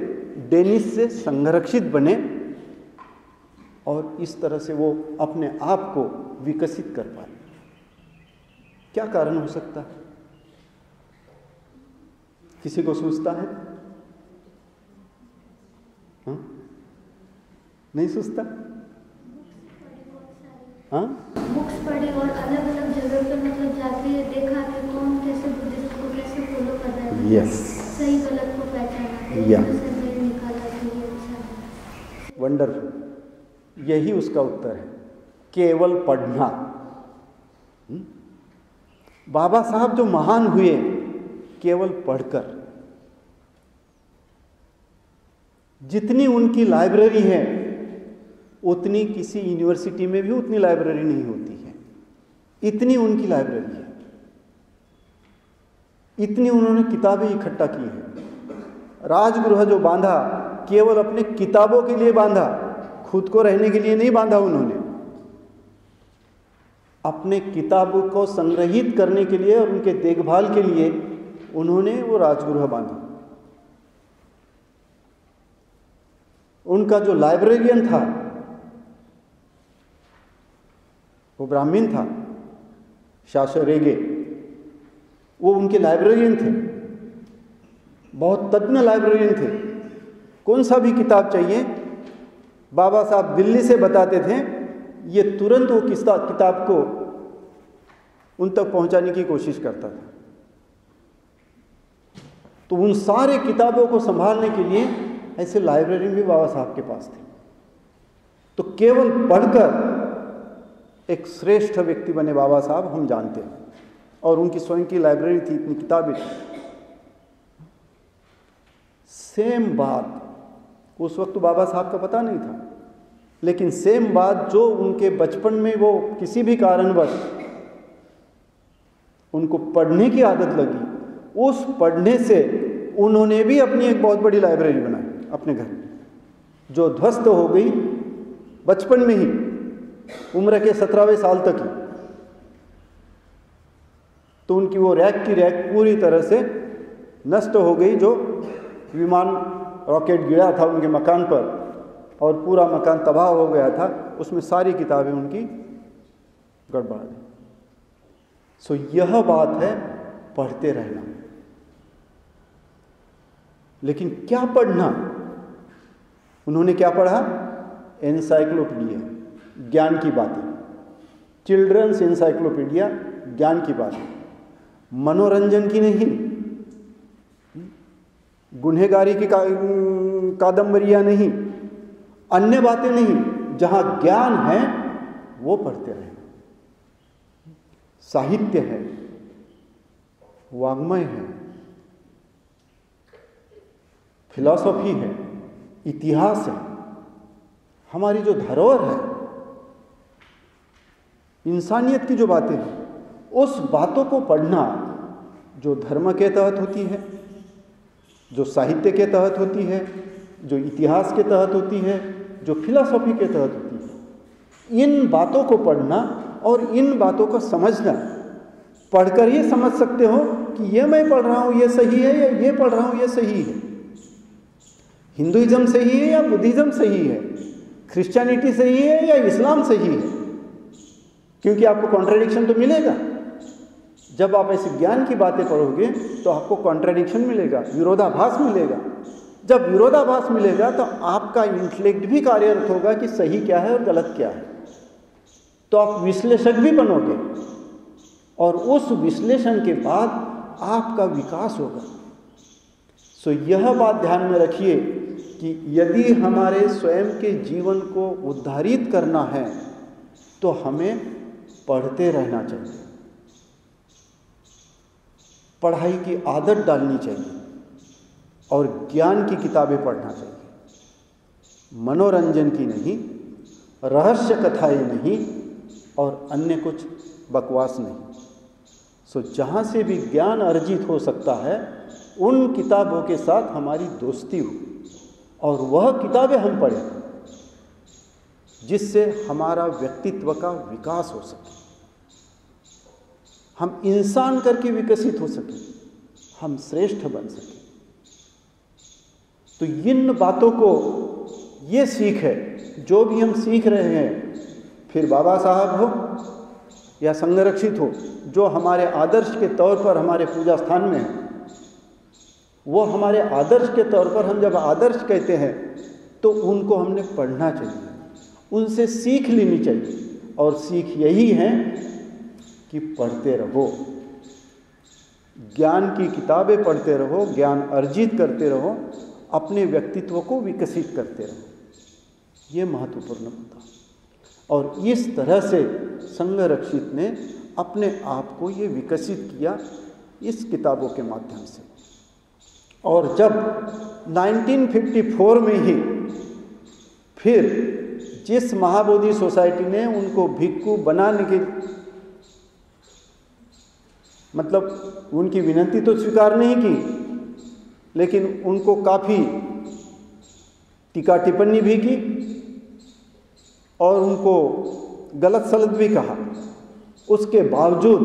डेनिस से संघरक्षित बने और इस तरह से वो अपने आप को विकसित कर पाए? क्या कारण हो सकता है? किसी को सोचता है? हाँ? नहीं सोचता? हाँ? बुक्स पढ़े और अलग अलग जगह पे मतलब जाके देखा कि कौन कैसे बुद्धिज्म को कैसे फॉलो कर रहा है। यस। सही गलत को पहचाना। या। निकाला कि ये अच्छा है। वंडरफुल। यही उसका उत्तर है, केवल पढ़ना। बाबा साहब जो महान हुए केवल पढ़कर। जितनी उनकी लाइब्रेरी है उतनी किसी यूनिवर्सिटी में भी उतनी लाइब्रेरी नहीं होती है। इतनी उनकी लाइब्रेरी है, इतनी उन्होंने किताबें इकट्ठा की है। राजगृह जो बांधा केवल अपने किताबों के लिए बांधा, खुद को रहने के लिए नहीं बांधा उन्होंने। अपने किताबों को संग्रहित करने के लिए और उनके देखभाल के लिए उन्होंने वो राजगृह बांधा। उनका जो लाइब्रेरियन था वो ब्राह्मण था, शासरेगे, वो उनके लाइब्रेरियन थे, बहुत तज्ञ लाइब्रेरियन थे। कौन सा भी किताब चाहिए बाबा साहब दिल्ली से बताते थे, ये तुरंत वो किताब को उन तक पहुंचाने की कोशिश करता था। तो उन सारे किताबों को संभालने के लिए ऐसे लाइब्रेरी भी बाबा साहब के पास थे। तो केवल पढ़कर एक श्रेष्ठ व्यक्ति बने बाबा साहब, हम जानते हैं। और उनकी स्वयं की लाइब्रेरी थी, इतनी किताबें थी। सेम बात उस वक्त तो बाबा साहब का पता नहीं था, लेकिन सेम बात जो उनके बचपन में वो किसी भी कारणवश उनको पढ़ने की आदत लगी, उस पढ़ने से उन्होंने भी अपनी एक बहुत बड़ी लाइब्रेरी बनाई अपने घर में, जो ध्वस्त हो गई बचपन में ही, उम्र के 17वें साल तक ही। तो उनकी वो रैक की रैक पूरी तरह से नष्ट हो गई। जो विमान रॉकेट गिरा था उनके मकान पर और पूरा मकान तबाह हो गया था, उसमें सारी किताबें उनकी गड़बड़ा गई। सो यह बात है पढ़ते रहना। लेकिन क्या पढ़ना? उन्होंने क्या पढ़ा? एनसाइक्लोपीडिया, ज्ञान की बातें, चिल्ड्रंस एनसाइक्लोपीडिया, ज्ञान की बातें, मनोरंजन की नहीं, गुनहगारी की कादंबरियां नहीं, अन्य बातें नहीं, जहां ज्ञान है वो पढ़ते रहना। साहित्य है, वाङ्मय है, फिलॉसफी है, इतिहास है, हमारी जो धरोहर है, इंसानियत की जो बातें हैं, उस बातों को पढ़ना जो धर्म के तहत होती है, जो साहित्य के तहत होती है, जो इतिहास के तहत होती है, जो फिलॉसफी के तहत होती है। इन बातों को पढ़ना और इन बातों को समझना। पढ़कर ये समझ सकते हो कि ये मैं पढ़ रहा हूँ ये सही है, या ये पढ़ रहा हूँ ये सही है, हिंदुइज्म सही है या बुद्धिज्म सही है, क्रिश्चियनिटी सही है या इस्लाम सही है। क्योंकि आपको कॉन्ट्रडिक्शन तो मिलेगा। जब आप ऐसे ज्ञान की बातें पढ़ोगे तो आपको कॉन्ट्रडिक्शन मिलेगा, विरोधाभास मिलेगा। जब विरोधाभास मिलेगा तो आपका इंटेलेक्ट भी कार्यरत होगा कि सही क्या है और गलत क्या है। तो आप विश्लेषक भी बनोगे और उस विश्लेषण के बाद आपका विकास होगा। सो यह बात ध्यान में रखिए कि यदि हमारे स्वयं के जीवन को उद्धारित करना है तो हमें पढ़ते रहना चाहिए, पढ़ाई की आदत डालनी चाहिए और ज्ञान की किताबें पढ़ना चाहिए, मनोरंजन की नहीं, रहस्य कथाएं नहीं और अन्य कुछ बकवास नहीं। सो जहाँ से भी ज्ञान अर्जित हो सकता है उन किताबों के साथ हमारी दोस्ती हो और वह किताबें हम पढ़ें जिससे हमारा व्यक्तित्व का विकास हो सके, हम इंसान करके विकसित हो सके, हम श्रेष्ठ बन सके। तो इन बातों को ये सीख है जो भी हम सीख रहे हैं, फिर बाबा साहब हो या संरक्षित हो, जो हमारे आदर्श के तौर पर हमारे पूजा स्थान में है, वो हमारे आदर्श के तौर पर, हम जब आदर्श कहते हैं तो उनको हमने पढ़ना चाहिए, उनसे सीख लेनी चाहिए। और सीख यही है कि पढ़ते रहो, ज्ञान की किताबें पढ़ते रहो, ज्ञान अर्जित करते रहो, अपने व्यक्तित्व को विकसित करते रहो। ये महत्वपूर्ण होता। और इस तरह से संरक्षित ने अपने आप को ये विकसित किया इस किताबों के माध्यम से। और जब 1954 में ही फिर जिस महाबोधि सोसाइटी ने उनको भिक्खु बनाने के, मतलब उनकी विनती तो स्वीकार नहीं की, लेकिन उनको काफ़ी टीका टिप्पणी भी की और उनको गलत सलत भी कहा, उसके बावजूद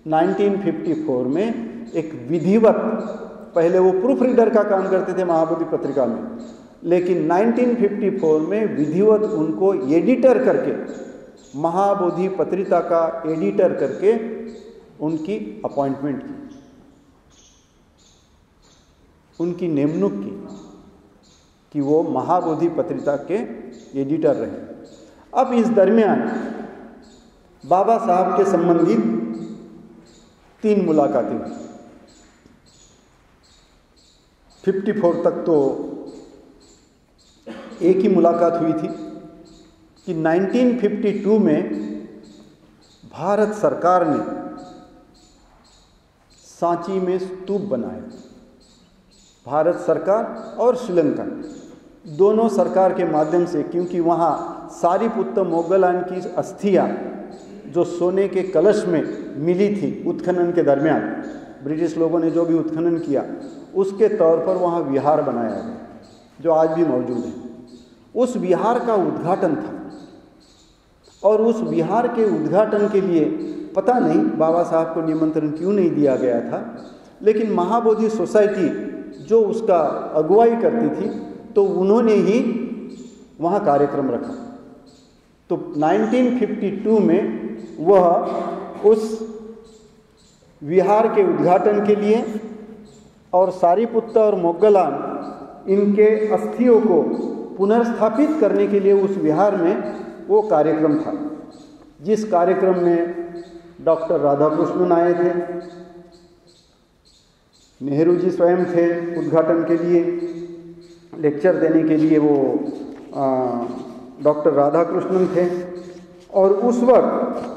1954 में एक विधिवत, पहले वो प्रूफ रीडर का काम करते थे महाबोधि पत्रिका में, लेकिन 1954 में विधिवत उनको एडिटर करके, महाबोधि पत्रिका का एडिटर करके उनकी अपॉइंटमेंट की, उनकी नियुक्ति की कि वो महाबोधि पत्रिका के एडिटर रहे। अब इस दरमियान बाबा साहब के संबंधित 3 मुलाकातें हुई। 54 तक तो एक ही मुलाकात हुई थी कि 1952 में भारत सरकार ने सांची में स्तूप बनाया। भारत सरकार और श्रीलंका दोनों सरकार के माध्यम से, क्योंकि वहाँ सारीपुत्त मोगलान की अस्थियाँ जो सोने के कलश में मिली थी उत्खनन के दरमियान, ब्रिटिश लोगों ने जो भी उत्खनन किया उसके तौर पर वहाँ विहार बनाया गया जो आज भी मौजूद है। उस विहार का उद्घाटन था और उस विहार के उद्घाटन के लिए पता नहीं बाबा साहब को निमंत्रण क्यों नहीं दिया गया था, लेकिन महाबोधि सोसाइटी जो उसका अगुवाई करती थी तो उन्होंने ही वहाँ कार्यक्रम रखा। तो 1952 में वह उस विहार के उद्घाटन के लिए और सारीपुत्त और मोगलान इनके अस्थियों को पुनर्स्थापित करने के लिए उस विहार में वो कार्यक्रम था, जिस कार्यक्रम में डॉक्टर राधाकृष्णन आए थे, नेहरू जी स्वयं थे उद्घाटन के लिए, लेक्चर देने के लिए वो डॉक्टर राधाकृष्णन थे। और उस वक्त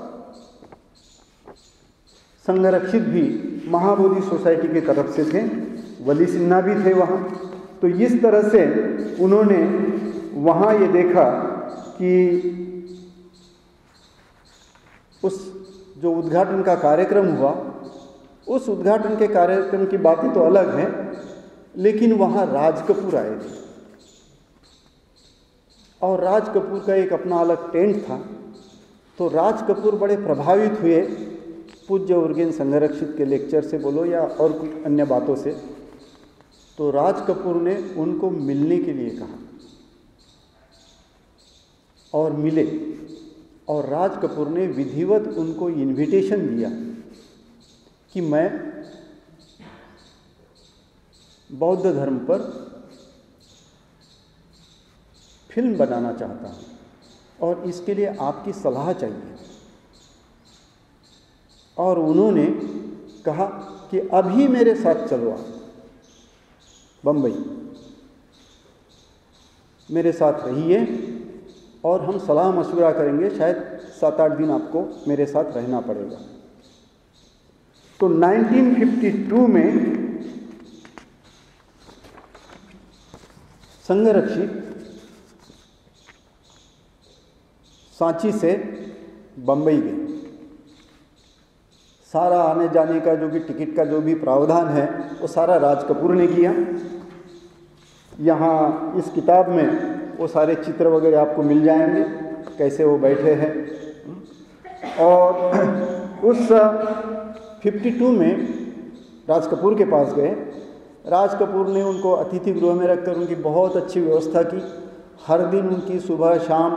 संरक्षित भी महाबोधि सोसाइटी की तरफ से थे, वली सिन्हा भी थे वहाँ। तो इस तरह से उन्होंने वहाँ ये देखा कि उस जो उद्घाटन का कार्यक्रम हुआ, उस उद्घाटन के कार्यक्रम की बातें तो अलग हैं, लेकिन वहाँ राज कपूर आए थे और राज कपूर का एक अपना अलग टेंट था। तो राज कपूर बड़े प्रभावित हुए पूज्य उर्गेन संरक्षित के लेक्चर से बोलो या और कुछ अन्य बातों से। तो राज कपूर ने उनको मिलने के लिए कहा और मिले, और राज कपूर ने विधिवत उनको इनविटेशन दिया कि मैं बौद्ध धर्म पर फिल्म बनाना चाहता हूँ और इसके लिए आपकी सलाह चाहिए। और उन्होंने कहा कि अभी मेरे साथ चलो आप बम्बई, मेरे साथ रहिए और हम सलाह मशवरा करेंगे, शायद 7-8 दिन आपको मेरे साथ रहना पड़ेगा। तो 1952 में संरक्षित सांची से बम्बई गए। सारा आने जाने का जो भी टिकट का जो भी प्रावधान है वो सारा राज कपूर ने किया। यहाँ इस किताब में वो सारे चित्र वगैरह आपको मिल जाएंगे, कैसे वो बैठे हैं। और उस 52 में राज कपूर के पास गए। राज कपूर ने उनको अतिथि गृह में रखकर उनकी बहुत अच्छी व्यवस्था की। हर दिन उनकी सुबह शाम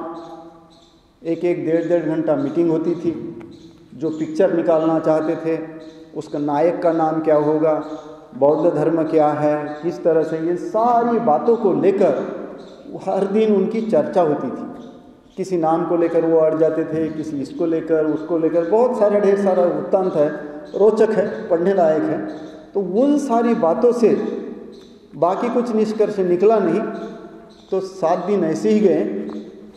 1-1, 1.5 घंटा मीटिंग होती थी। जो पिक्चर निकालना चाहते थे उसका नायक का नाम क्या होगा, बौद्ध धर्म क्या है, किस तरह से, ये सारी बातों को लेकर हर दिन उनकी चर्चा होती थी। किसी नाम को लेकर वो अड़ जाते थे, किसी इसको लेकर उसको लेकर, बहुत सारा ढेर सारा वृत्तांत है, रोचक है, पढ़ने लायक है। तो उन सारी बातों से बाकी कुछ निष्कर्ष निकला नहीं। तो 7 दिन ऐसे ही गए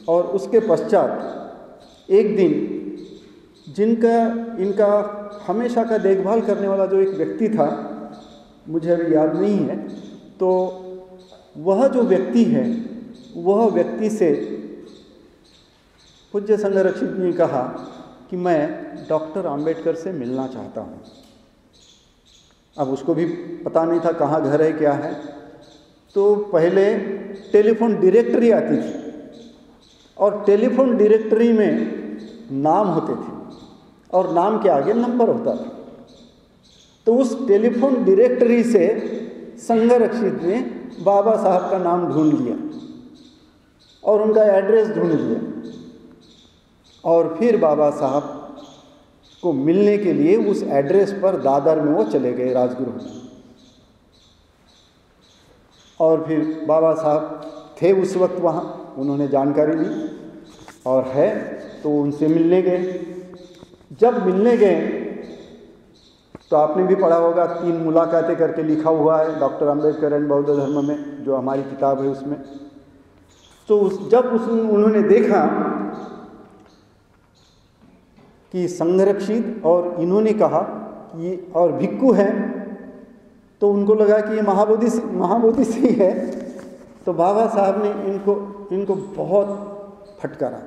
और उसके पश्चात एक दिन इनका हमेशा का देखभाल करने वाला जो एक व्यक्ति था, मुझे अभी याद नहीं है, तो वह जो व्यक्ति है वह व्यक्ति से पूज्य संरक्षित ने कहा कि मैं डॉक्टर आम्बेडकर से मिलना चाहता हूँ। अब उसको भी पता नहीं था कहाँ घर है क्या है। तो पहले टेलीफोन डायरेक्टरी आती थी और टेलीफोन डायरेक्टरी में नाम होते थे और नाम के आगे नंबर होता था। तो उस टेलीफोन डायरेक्टरी से संघरक्षित ने बाबा साहब का नाम ढूंढ लिया और उनका एड्रेस ढूंढ लिया, और फिर बाबा साहब को मिलने के लिए उस एड्रेस पर दादर में वो चले गए राजगुरु में। और फिर बाबा साहब थे उस वक्त वहाँ, उन्होंने जानकारी ली और है तो उनसे मिलने गए। जब मिलने गए तो आपने भी पढ़ा होगा 3 मुलाकातें करके लिखा हुआ है डॉक्टर अंबेडकर एंड बौद्ध धर्म में, जो हमारी किताब है उसमें। तो उन्होंने देखा कि संघरक्षित और इन्होंने कहा कि ये और भिक्खु हैं, तो उनको लगा कि ये महाबोधि से ही है। तो बाबा साहब ने इनको बहुत फटकारा,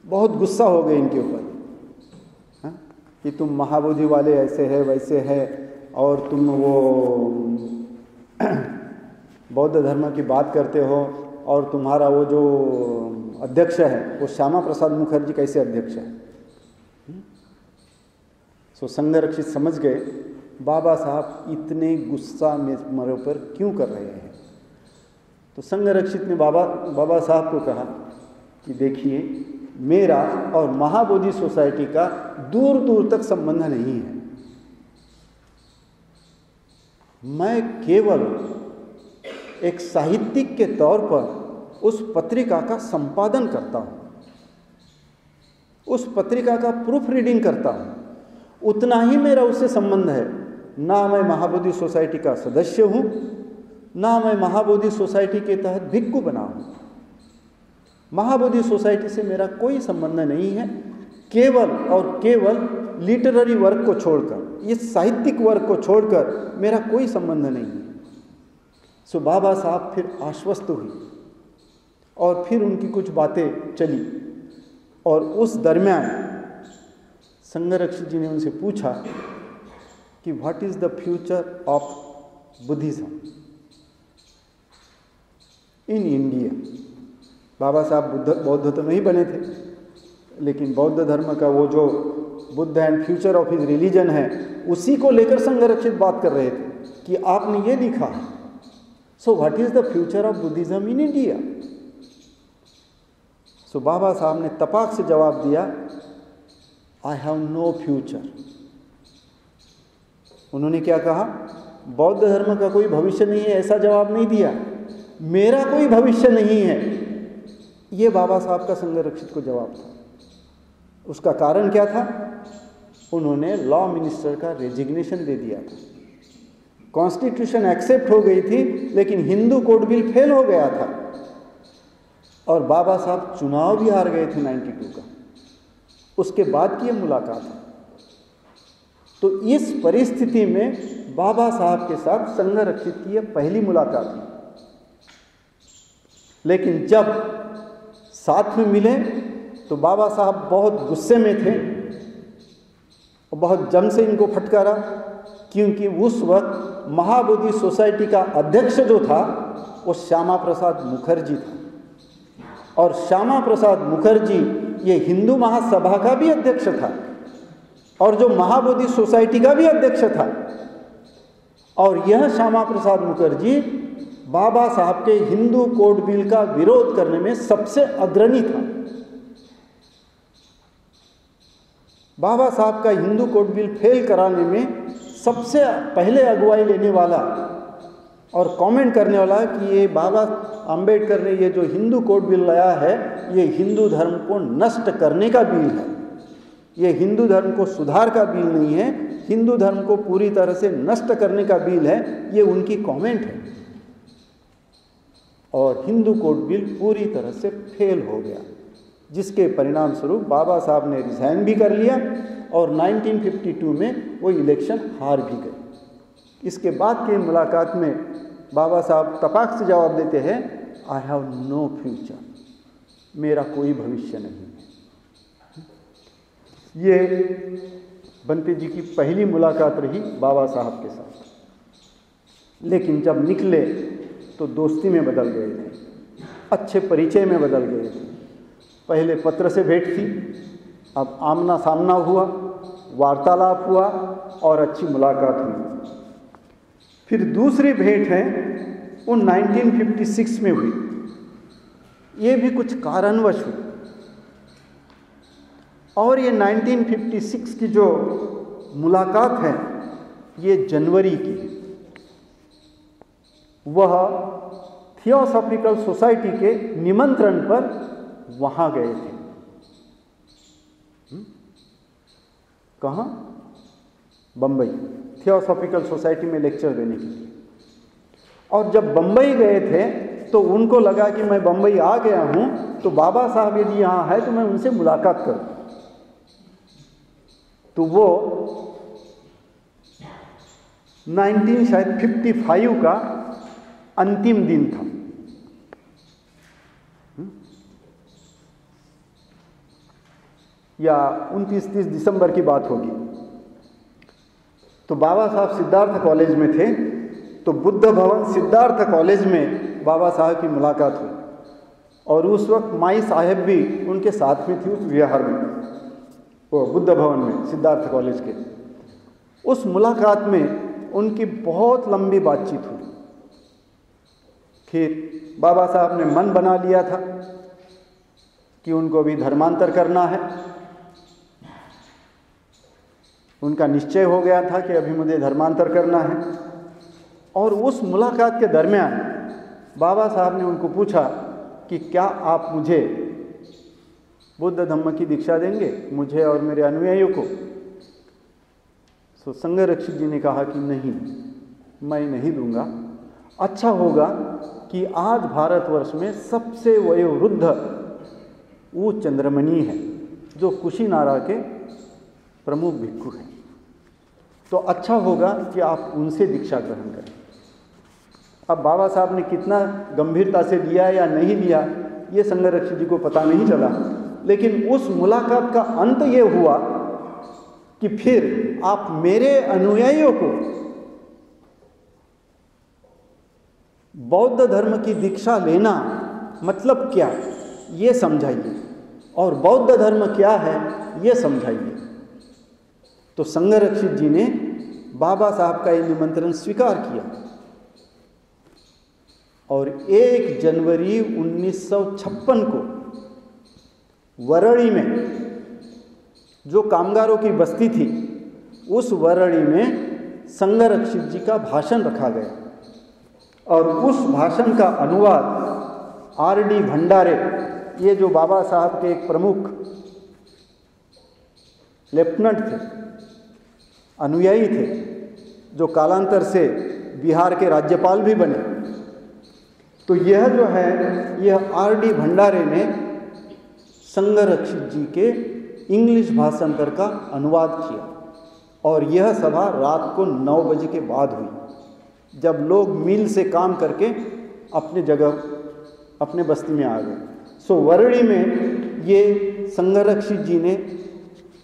बहुत गुस्सा हो गए इनके ऊपर कि तुम महाबोधि वाले ऐसे है वैसे है, और तुम वो बौद्ध धर्म की बात करते हो, और तुम्हारा वो जो अध्यक्ष है वो श्यामा प्रसाद मुखर्जी कैसे अध्यक्ष है। सो संघरक्षित समझ गए बाबा साहब इतने गुस्सा मेरे ऊपर क्यों कर रहे हैं। तो संघरक्षित ने बाबा साहब को कहा कि देखिए, मेरा और महाबोधि सोसाइटी का दूर दूर तक संबंध नहीं है। मैं केवल एक साहित्यिक के तौर पर उस पत्रिका का संपादन करता हूँ, उस पत्रिका का प्रूफ रीडिंग करता हूँ, उतना ही मेरा उससे संबंध है। ना मैं महाबोधि सोसाइटी का सदस्य हूँ, ना मैं महाबोधि सोसाइटी के तहत भिक्खु बना हूँ। महाबोधि सोसाइटी से मेरा कोई संबंध नहीं है, केवल और केवल लिटरेरी वर्क को छोड़कर, इस साहित्यिक वर्क को छोड़कर मेरा कोई संबंध नहीं है। सो बाबा साहब फिर आश्वस्त हुई और फिर उनकी कुछ बातें चली, और उस दरमियान संघरक्षित जी ने उनसे पूछा कि what is the future of Buddhism in India. Baba Saheb बौद्ध तो नहीं बने थे, लेकिन बौद्ध धर्म का वो जो Buddha and future of his religion है, उसी को लेकर संघरक्षित बात कर रहे थे कि आपने ये लिखा है, so what is the future of Buddhism in India. So Baba Saheb ने तपाक से जवाब दिया, आई हैव नो फ्यूचर। उन्होंने क्या कहा, बौद्ध धर्म का कोई भविष्य नहीं है, ऐसा जवाब नहीं दिया, मेरा कोई भविष्य नहीं है। ये बाबा साहब का संघरक्षित को जवाब था। उसका कारण क्या था, उन्होंने लॉ मिनिस्टर का रेजिग्नेशन दे दिया था। कॉन्स्टिट्यूशन एक्सेप्ट हो गई थी, लेकिन हिंदू कोड बिल फेल हो गया था, और बाबा साहब चुनाव भी हार गए थे 92 का। उसके बाद की ये मुलाकात है। तो इस परिस्थिति में बाबा साहब के साथ संघरक्षित की यह पहली मुलाकात थी। लेकिन जब साथ में मिले तो बाबा साहब बहुत गुस्से में थे और बहुत जम से इनको फटकारा, क्योंकि उस वक्त महाबोधि सोसाइटी का अध्यक्ष जो था वो श्यामा प्रसाद मुखर्जी था, और श्यामा प्रसाद मुखर्जी ये हिंदू महासभा का भी अध्यक्ष था और जो महाबोधि सोसाइटी का भी अध्यक्ष था। और यह श्यामा प्रसाद मुखर्जी बाबा साहब के हिंदू कोड बिल का विरोध करने में सबसे अग्रणी था। बाबा साहब का हिंदू कोड बिल फेल कराने में सबसे पहले अगुवाई लेने वाला और कमेंट करने वाला कि ये बाबा अंबेडकर ने ये जो हिंदू कोड बिल लाया है, ये हिंदू धर्म को नष्ट करने का बिल है, ये हिंदू धर्म को सुधार का बिल नहीं है, हिंदू धर्म को पूरी तरह से नष्ट करने का बिल है, ये उनकी कमेंट है। और हिंदू कोड बिल पूरी तरह से फेल हो गया, जिसके परिणाम स्वरूप बाबा साहब ने रिजाइन भी कर लिया और 1952 में वो इलेक्शन हार भी गए। इसके बाद की मुलाकात में बाबा साहब तपाक से जवाब देते हैं, आई हैव नो फ्यूचर, मेरा कोई भविष्य नहीं है। ये बंते जी की पहली मुलाकात रही बाबा साहब के साथ। लेकिन जब निकले तो दोस्ती में बदल गए थे, अच्छे परिचय में बदल गए थे। पहले पत्र से भेंट थी, अब आमना सामना हुआ, वार्तालाप हुआ और अच्छी मुलाकात हुई। फिर दूसरी भेंट है वो 1956 में हुई। ये भी कुछ कारणवश हुई और ये 1956 की जो मुलाकात है ये जनवरी की है। वह थियोसॉफिकल सोसाइटी के निमंत्रण पर वहां गए थे। कहाँ? बंबई, थियोसॉफिकल सोसाइटी में लेक्चर देने के लिए। और जब बंबई गए थे तो उनको लगा कि मैं बंबई आ गया हूं तो बाबा साहब यदि यहाँ है तो मैं उनसे मुलाकात करूं। तो वो 1955 का अंतिम दिन था। या 29-30 दिसंबर की बात होगी। तो बाबा साहब सिद्धार्थ कॉलेज में थे, तो बुद्ध भवन सिद्धार्थ कॉलेज में बाबा साहब की मुलाकात हुई और उस वक्त माई साहेब भी उनके साथ में थी उस विहार में, वो बुद्ध भवन में सिद्धार्थ कॉलेज के। उस मुलाकात में उनकी बहुत लंबी बातचीत हुई। फिर बाबा साहब ने मन बना लिया था कि उनको भी धर्मांतर करना है। उनका निश्चय हो गया था कि अभी मुझे धर्मांतर करना है। और उस मुलाकात के दरमियान बाबा साहब ने उनको पूछा कि क्या आप मुझे बुद्ध धम्म की दीक्षा देंगे, मुझे और मेरे अनुयायियों को? तो संघरक्षित जी ने कहा कि नहीं, मैं नहीं दूंगा। अच्छा होगा कि आज भारतवर्ष में सबसे वयोवृद्ध वो चंद्रमणि है जो कुशीनारा के प्रमुख भिक्षु हैं, तो अच्छा होगा कि आप उनसे दीक्षा ग्रहण करें। अब बाबा साहब ने कितना गंभीरता से लिया या नहीं लिया ये संघरक्षित जी को पता नहीं चला, लेकिन उस मुलाकात का अंत ये हुआ कि फिर आप मेरे अनुयायियों को बौद्ध धर्म की दीक्षा लेना मतलब क्या ये समझाइए और बौद्ध धर्म क्या है ये समझाइए। तो संघरक्षित जी ने बाबा साहब का ये निमंत्रण स्वीकार किया और 1 जनवरी 1956 को वरड़ी में जो कामगारों की बस्ती थी उस वरड़ी में संघरक्षित जी का भाषण रखा गया और उस भाषण का अनुवाद R.D. भंडारे, ये जो बाबा साहब के एक प्रमुख लेफ्टिनेंट थे, अनुयायी थे, जो कालांतर से बिहार के राज्यपाल भी बने, तो यह जो है यह R.D. भंडारे ने संघरक्षित जी के इंग्लिश भाषांतर का अनुवाद किया और यह सभा रात को 9 बजे के बाद हुई, जब लोग मिल से काम करके अपने जगह अपने बस्ती में आ गए। सो वरड़ी में ये संघरक्षित जी ने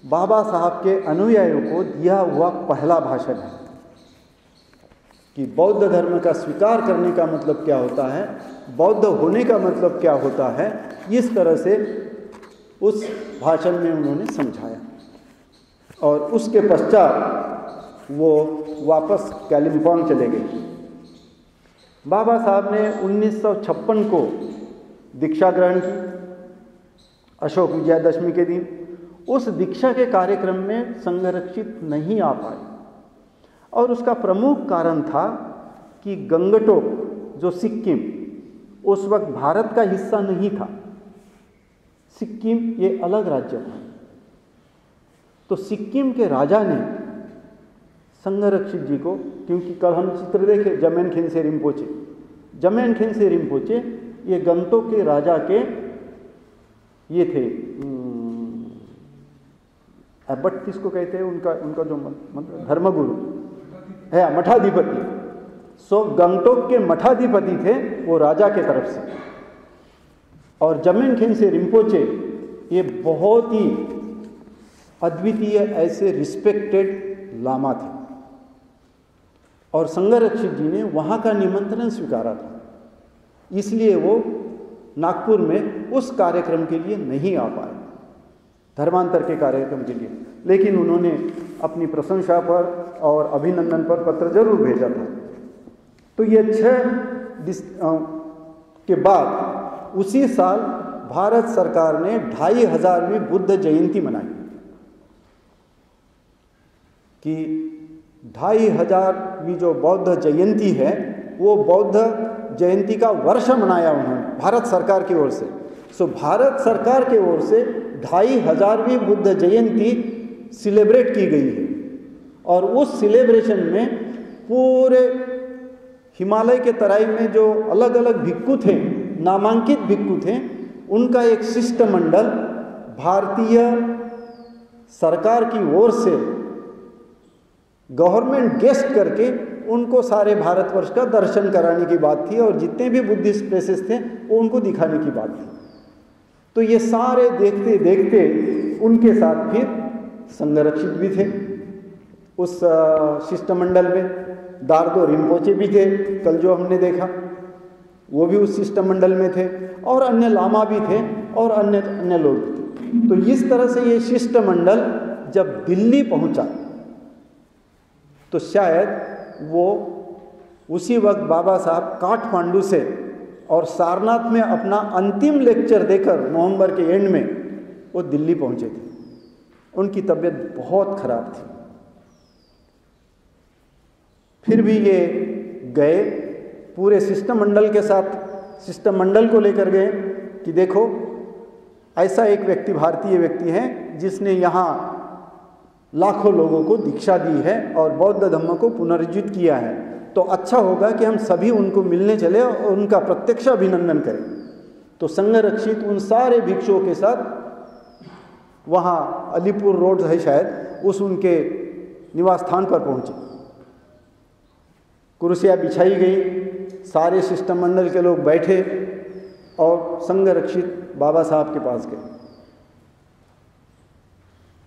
बाबा साहब के अनुयायियों को दिया हुआ पहला भाषण है कि बौद्ध धर्म का स्वीकार करने का मतलब क्या होता है, बौद्ध होने का मतलब क्या होता है। इस तरह से उस भाषण में उन्होंने समझाया और उसके पश्चात वो वापस कालिम्पोंग चले गए। बाबा साहब ने 1956 को दीक्षा ग्रहण की अशोक विजयादशमी के दिन। उस दीक्षा के कार्यक्रम में संघरक्षित नहीं आ पाए और उसका प्रमुख कारण था कि गंगटोक जो सिक्किम उस वक्त भारत का हिस्सा नहीं था, सिक्किम ये अलग राज्य था। तो सिक्किम के राजा ने संघरक्षित जी को, क्योंकि कल हम चित्र देखे जमेन खिंडसे रिम्पोचे, जमेन खिंडसे रिम्पोचे ये गंगटोक के राजा के ये थे एबट किसको कहते हैं, उनका जो मतलब धर्मगुरु है, मठाधिपति। सो गंगटोक के मठाधिपति थे वो राजा के तरफ से। और जमेन खिंडसे रिम्पोचे ये बहुत ही अद्वितीय ऐसे रिस्पेक्टेड लामा थे और संघरक्षित जी ने वहाँ का निमंत्रण स्वीकारा था, इसलिए वो नागपुर में उस कार्यक्रम के लिए नहीं आ पाए। धर्मांतर के कार्यक्रम के लिए, लेकिन उन्होंने अपनी प्रशंसा पर और अभिनंदन पर पत्र जरूर भेजा था। तो ये 6 के बाद उसी साल भारत सरकार ने 2500वीं बुद्ध जयंती मनाई कि 2500वीं जो बौद्ध जयंती है वो बौद्ध जयंती का वर्ष मनाया उन्होंने भारत सरकार की ओर से। सो भारत सरकार की ओर से 2500वीं बुद्ध जयंती सेलिब्रेट की गई है और उस सेलिब्रेशन में पूरे हिमालय के तराई में जो अलग अलग भिक्खु थे, नामांकित भिक्खु थे, उनका एक शिष्टमंडल भारतीय सरकार की ओर से गवर्नमेंट गेस्ट करके उनको सारे भारतवर्ष का दर्शन कराने की बात थी और जितने भी बुद्धिस्ट प्लेसेस थे वो उनको दिखाने की बात थी। तो ये सारे देखते देखते उनके साथ फिर संघरक्षित भी थे उस शिष्टमंडल में, दारदो रिम्पोचे भी थे, कल जो हमने देखा वो भी उस शिष्टमंडल में थे, और अन्य लामा भी थे और अन्य लोग थे। तो इस तरह से ये शिष्टमंडल जब दिल्ली पहुंचा तो शायद वो उसी वक्त बाबा साहब काठमांडू से और सारनाथ में अपना अंतिम लेक्चर देकर नवंबर के एंड में वो दिल्ली पहुंचे थे। उनकी तबीयत बहुत खराब थी। फिर भी ये गए, पूरे शिष्टमंडल के साथ, शिष्टमंडल को लेकर गए कि देखो ऐसा एक व्यक्ति, भारतीय व्यक्ति है जिसने यहाँ लाखों लोगों को दीक्षा दी है और बौद्ध धर्म को पुनर्जीवित किया है, तो अच्छा होगा कि हम सभी उनको मिलने चले और उनका प्रत्यक्ष अभिनंदन करें। तो संघरक्षित उन सारे भिक्षुओं के साथ वहाँ अलीपुर रोड है शायद, उस उनके निवास स्थान पर पहुँचे। कुर्सियाँ बिछाई गई, सारे शिष्टमंडल के लोग बैठे और संघरक्षित बाबा साहब के पास गए।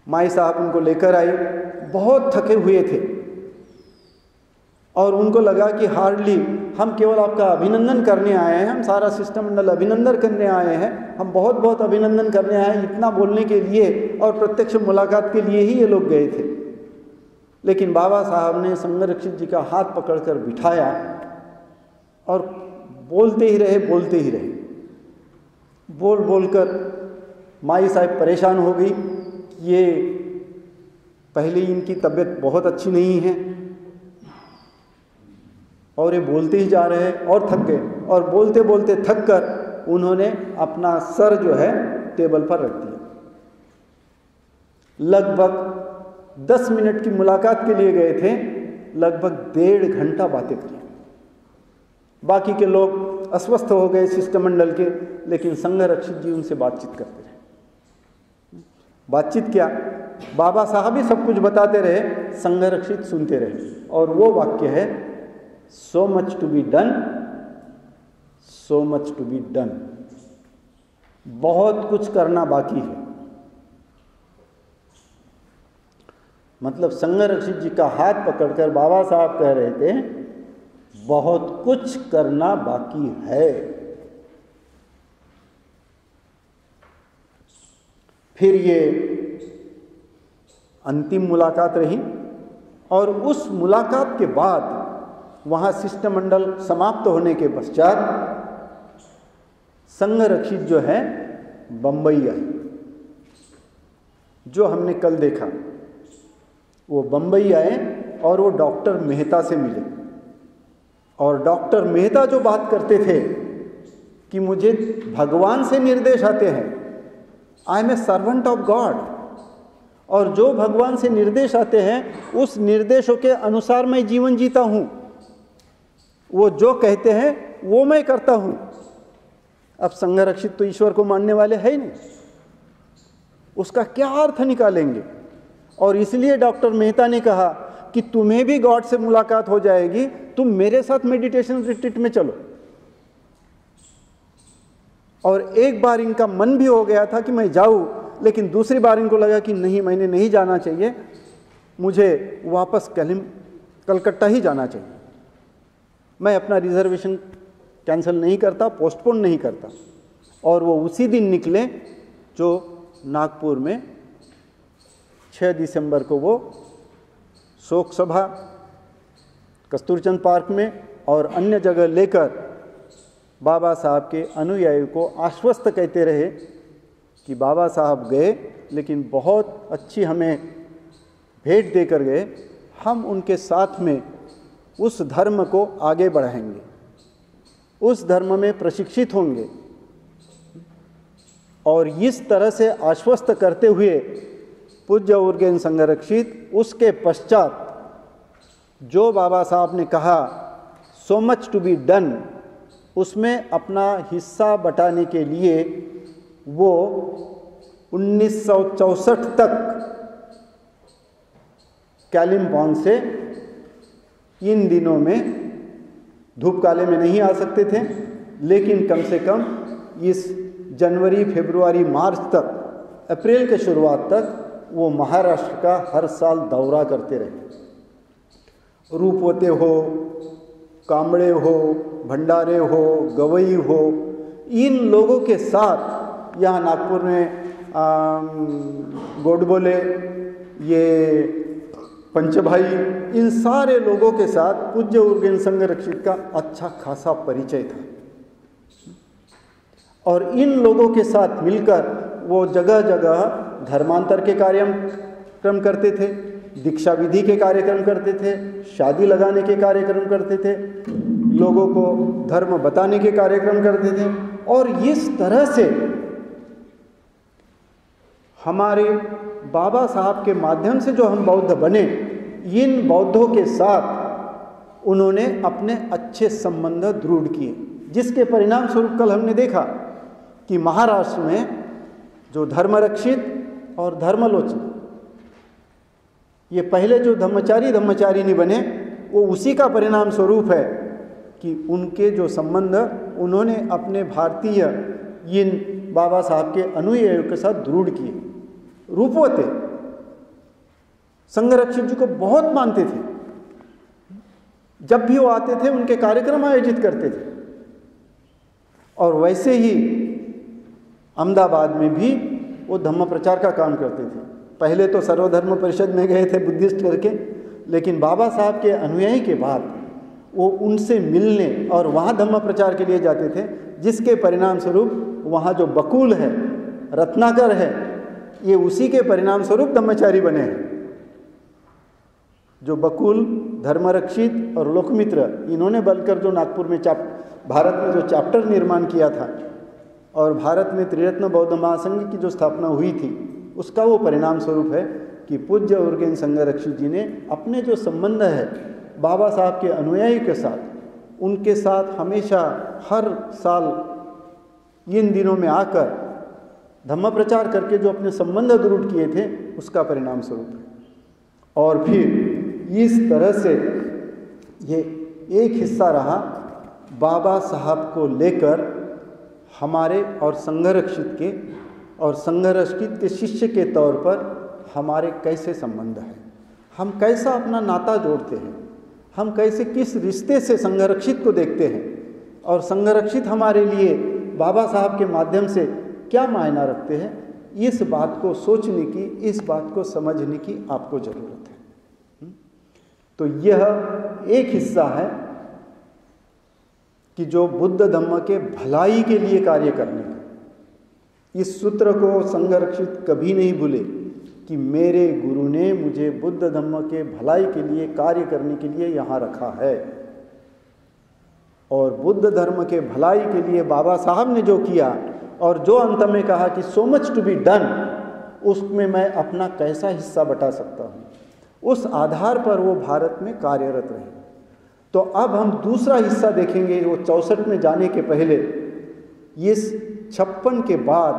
माई साहब उनको लेकर आए, बहुत थके हुए थे और उनको लगा कि हार्डली हम केवल आपका अभिनंदन करने आए हैं, हम सारा शिष्टमंडल अभिनंदन करने आए हैं, हम बहुत बहुत अभिनंदन करने आए हैं, इतना बोलने के लिए और प्रत्यक्ष मुलाकात के लिए ही ये लोग गए थे। लेकिन बाबा साहब ने संघरक्षित जी का हाथ पकड़कर बिठाया और बोलते ही रहे। बोल बोलकर माई साहब परेशान हो गई, ये पहले ही इनकी तबीयत बहुत अच्छी नहीं है और ये बोलते ही जा रहे हैं और थक गए, और बोलते बोलते थक कर उन्होंने अपना सर जो है टेबल पर रख दिया। लगभग 10 मिनट की मुलाकात के लिए गए थे, लगभग 1.5 घंटा बातें की। बाकी के लोग अस्वस्थ हो गए शिष्टमंडल के, लेकिन संघरक्षित जी उनसे बातचीत करते रहे। बातचीत क्या, बाबा साहब ही सब कुछ बताते रहे, संघरक्षित सुनते रहे। और वो वाक्य है, so much to be done, so much to be done. बहुत कुछ करना बाकी है। मतलब संघरक्षित जी का हाथ पकड़कर बाबा साहब कह रहे थे, बहुत कुछ करना बाकी है। फिर ये अंतिम मुलाकात रही और उस मुलाकात के बाद वहाँ शिष्टमंडल समाप्त होने के पश्चात संघरक्षित जो है बंबई आए। जो हमने कल देखा वो बंबई आए और वो डॉक्टर मेहता से मिले, और डॉक्टर मेहता जो बात करते थे कि मुझे भगवान से निर्देश आते हैं, I am a servant of God, और जो भगवान से निर्देश आते हैं उस निर्देशों के अनुसार मैं जीवन जीता हूँ, वो जो कहते हैं वो मैं करता हूँ। अब संघरक्षित तो ईश्वर को मानने वाले है ही नहीं, उसका क्या अर्थ निकालेंगे। और इसलिए डॉक्टर मेहता ने कहा कि तुम्हें भी गॉड से मुलाकात हो जाएगी, तुम मेरे साथ मेडिटेशन रिट्रीट में चलो। और एक बार इनका मन भी हो गया था कि मैं जाऊं, लेकिन दूसरी बार इनको लगा कि नहीं, मैंने नहीं जाना चाहिए, मुझे वापस कलकत्ता ही जाना चाहिए। मैं अपना रिजर्वेशन कैंसिल नहीं करता, पोस्टपोन नहीं करता। और वो उसी दिन निकले जो नागपुर में 6 दिसंबर को वो शोक सभा कस्तूरचंद पार्क में और अन्य जगह लेकर बाबा साहब के अनुयायियों को आश्वस्त कहते रहे कि बाबा साहब गए लेकिन बहुत अच्छी हमें भेंट देकर गए, हम उनके साथ में उस धर्म को आगे बढ़ाएंगे, उस धर्म में प्रशिक्षित होंगे। और इस तरह से आश्वस्त करते हुए पूज्य उर्गेन संघरक्षित उसके पश्चात जो बाबा साहब ने कहा so much to be done, उसमें अपना हिस्सा बटाने के लिए वो 1964 तक कालिम्पोंग से इन दिनों में धूप काले में नहीं आ सकते थे, लेकिन कम से कम इस जनवरी, फरवरी, मार्च तक, अप्रैल के शुरुआत तक वो महाराष्ट्र का हर साल दौरा करते रहे। रूपवते हो, कांबड़े हो, भंडारे हो, गवई हो, इन लोगों के साथ यहाँ नागपुर में गोडबोले, ये पंचभाई, इन सारे लोगों के साथ पूज्य उर्गेन संघरक्षित का अच्छा खासा परिचय था। और इन लोगों के साथ मिलकर वो जगह जगह धर्मांतर के कार्यक्रम करते थे, दीक्षा विधि के कार्यक्रम करते थे, शादी लगाने के कार्यक्रम करते थे, लोगों को धर्म बताने के कार्यक्रम करते थे। और इस तरह से हमारे बाबा साहब के माध्यम से जो हम बौद्ध बने, इन बौद्धों के साथ उन्होंने अपने अच्छे संबंध दृढ़ किए, जिसके परिणाम स्वरूप कल हमने देखा कि महाराष्ट्र में जो धर्मरक्षित और धर्मलोचन, ये पहले जो धम्मचारिणी बने, वो उसी का परिणाम स्वरूप है कि उनके जो संबंध उन्होंने अपने भारतीय इन बाबा साहब के अनुयायियों के साथ दृढ़ किए। रूपवते संघरक्षित जी को बहुत मानते थे, जब भी वो आते थे उनके कार्यक्रम आयोजित करते थे। और वैसे ही अहमदाबाद में भी वो धम्म प्रचार का काम करते थे। पहले तो सर्वधर्म परिषद में गए थे बुद्धिस्ट करके, लेकिन बाबा साहब के अनुयायी के बाद वो उनसे मिलने और वहाँ धम्म प्रचार के लिए जाते थे, जिसके परिणाम स्वरूप वहाँ जो बकुल है, रत्नाकर है, ये उसी के परिणाम स्वरूप धम्मचारी बने हैं। जो बकुल, धर्मरक्षित और लोकमित्र, इन्होंने बलकर जो नागपुर में भारत में जो चैप्टर निर्माण किया था और भारत में त्रिरत्न बौद्ध महासंघ की जो स्थापना हुई थी, उसका वो परिणाम स्वरूप है कि पूज्य उर्गेन संघरक्षित जी ने अपने जो संबंध है बाबा साहब के अनुयायी के साथ, उनके साथ हमेशा हर साल इन दिनों में आकर धम्म प्रचार करके जो अपने संबंध दृढ़ किए थे, उसका परिणाम स्वरूप है। और फिर इस तरह से ये एक हिस्सा रहा बाबा साहब को लेकर हमारे और संघरक्षित के और संघरक्षित के शिष्य के तौर पर हमारे कैसे संबंध है, हम कैसा अपना नाता जोड़ते हैं, हम कैसे किस रिश्ते से संघरक्षित को देखते हैं, और संघरक्षित हमारे लिए बाबा साहब के माध्यम से क्या मायना रखते हैं, इस बात को सोचने की, इस बात को समझने की आपको ज़रूरत है। तो यह एक हिस्सा है कि जो बुद्ध धम्म के भलाई के लिए कार्य करने का। इस सूत्र को संघरक्षित कभी नहीं भूले कि मेरे गुरु ने मुझे बुद्ध धम्म के भलाई के लिए कार्य करने के लिए यहाँ रखा है, और बुद्ध धर्म के भलाई के लिए बाबा साहब ने जो किया और जो अंत में कहा कि so much to be done, उसमें मैं अपना कैसा हिस्सा बटा सकता हूँ, उस आधार पर वो भारत में कार्यरत रहे। तो अब हम दूसरा हिस्सा देखेंगे, वो 64 में जाने के पहले, इस 56 के बाद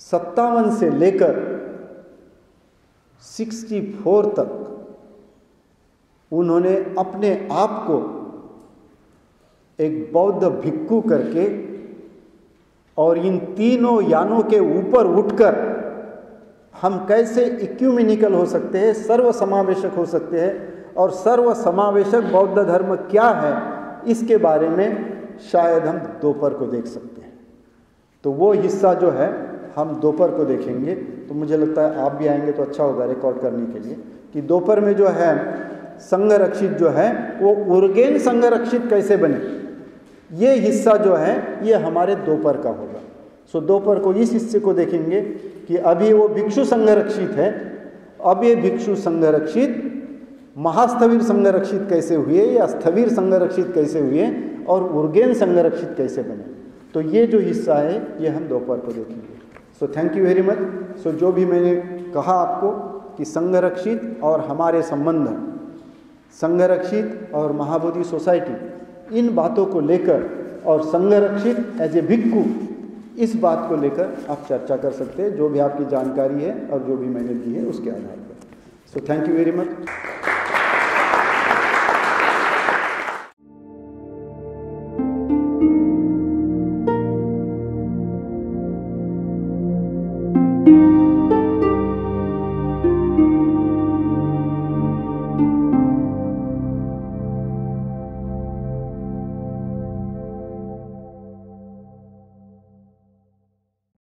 57 से लेकर 64 तक उन्होंने अपने आप को एक बौद्ध भिक्खु करके और इन तीनों यानों के ऊपर उठकर हम कैसे इक्यूमेनिकल हो सकते हैं, सर्वसमावेशक हो सकते हैं, और सर्वसमावेशक बौद्ध धर्म क्या है, इसके बारे में शायद हम दोपहर को देख सकते हैं। तो वो हिस्सा जो है हम दोपहर को देखेंगे। तो मुझे लगता है आप भी आएंगे तो अच्छा होगा रिकॉर्ड करने के लिए कि दोपहर में जो है संघरक्षित जो है वो उर्गेन संघरक्षित कैसे बने, ये हिस्सा जो है ये हमारे दोपहर का होगा। सो दोपहर को इस हिस्से को देखेंगे कि अभी वो भिक्षु संघरक्षित है, अब ये भिक्षु संघरक्षित महास्थविर संघरक्षित कैसे हुए या स्थविर संघरक्षित कैसे हुए और उर्गेन संघरक्षित कैसे बने। तो ये जो हिस्सा है ये हम दोपहर को देखेंगे। So thank you very much. So जो भी मैंने कहा आपको कि संघरक्षित और हमारे संबंध, संघरक्षित और महाबोधि सोसाइटी, इन बातों को लेकर और संघरक्षित एज ए भिक्खु, इस बात को लेकर आप चर्चा कर सकते हैं, जो भी आपकी जानकारी है और जो भी मैंने दी है उसके आधार पर। सो थैंक यू वेरी मच।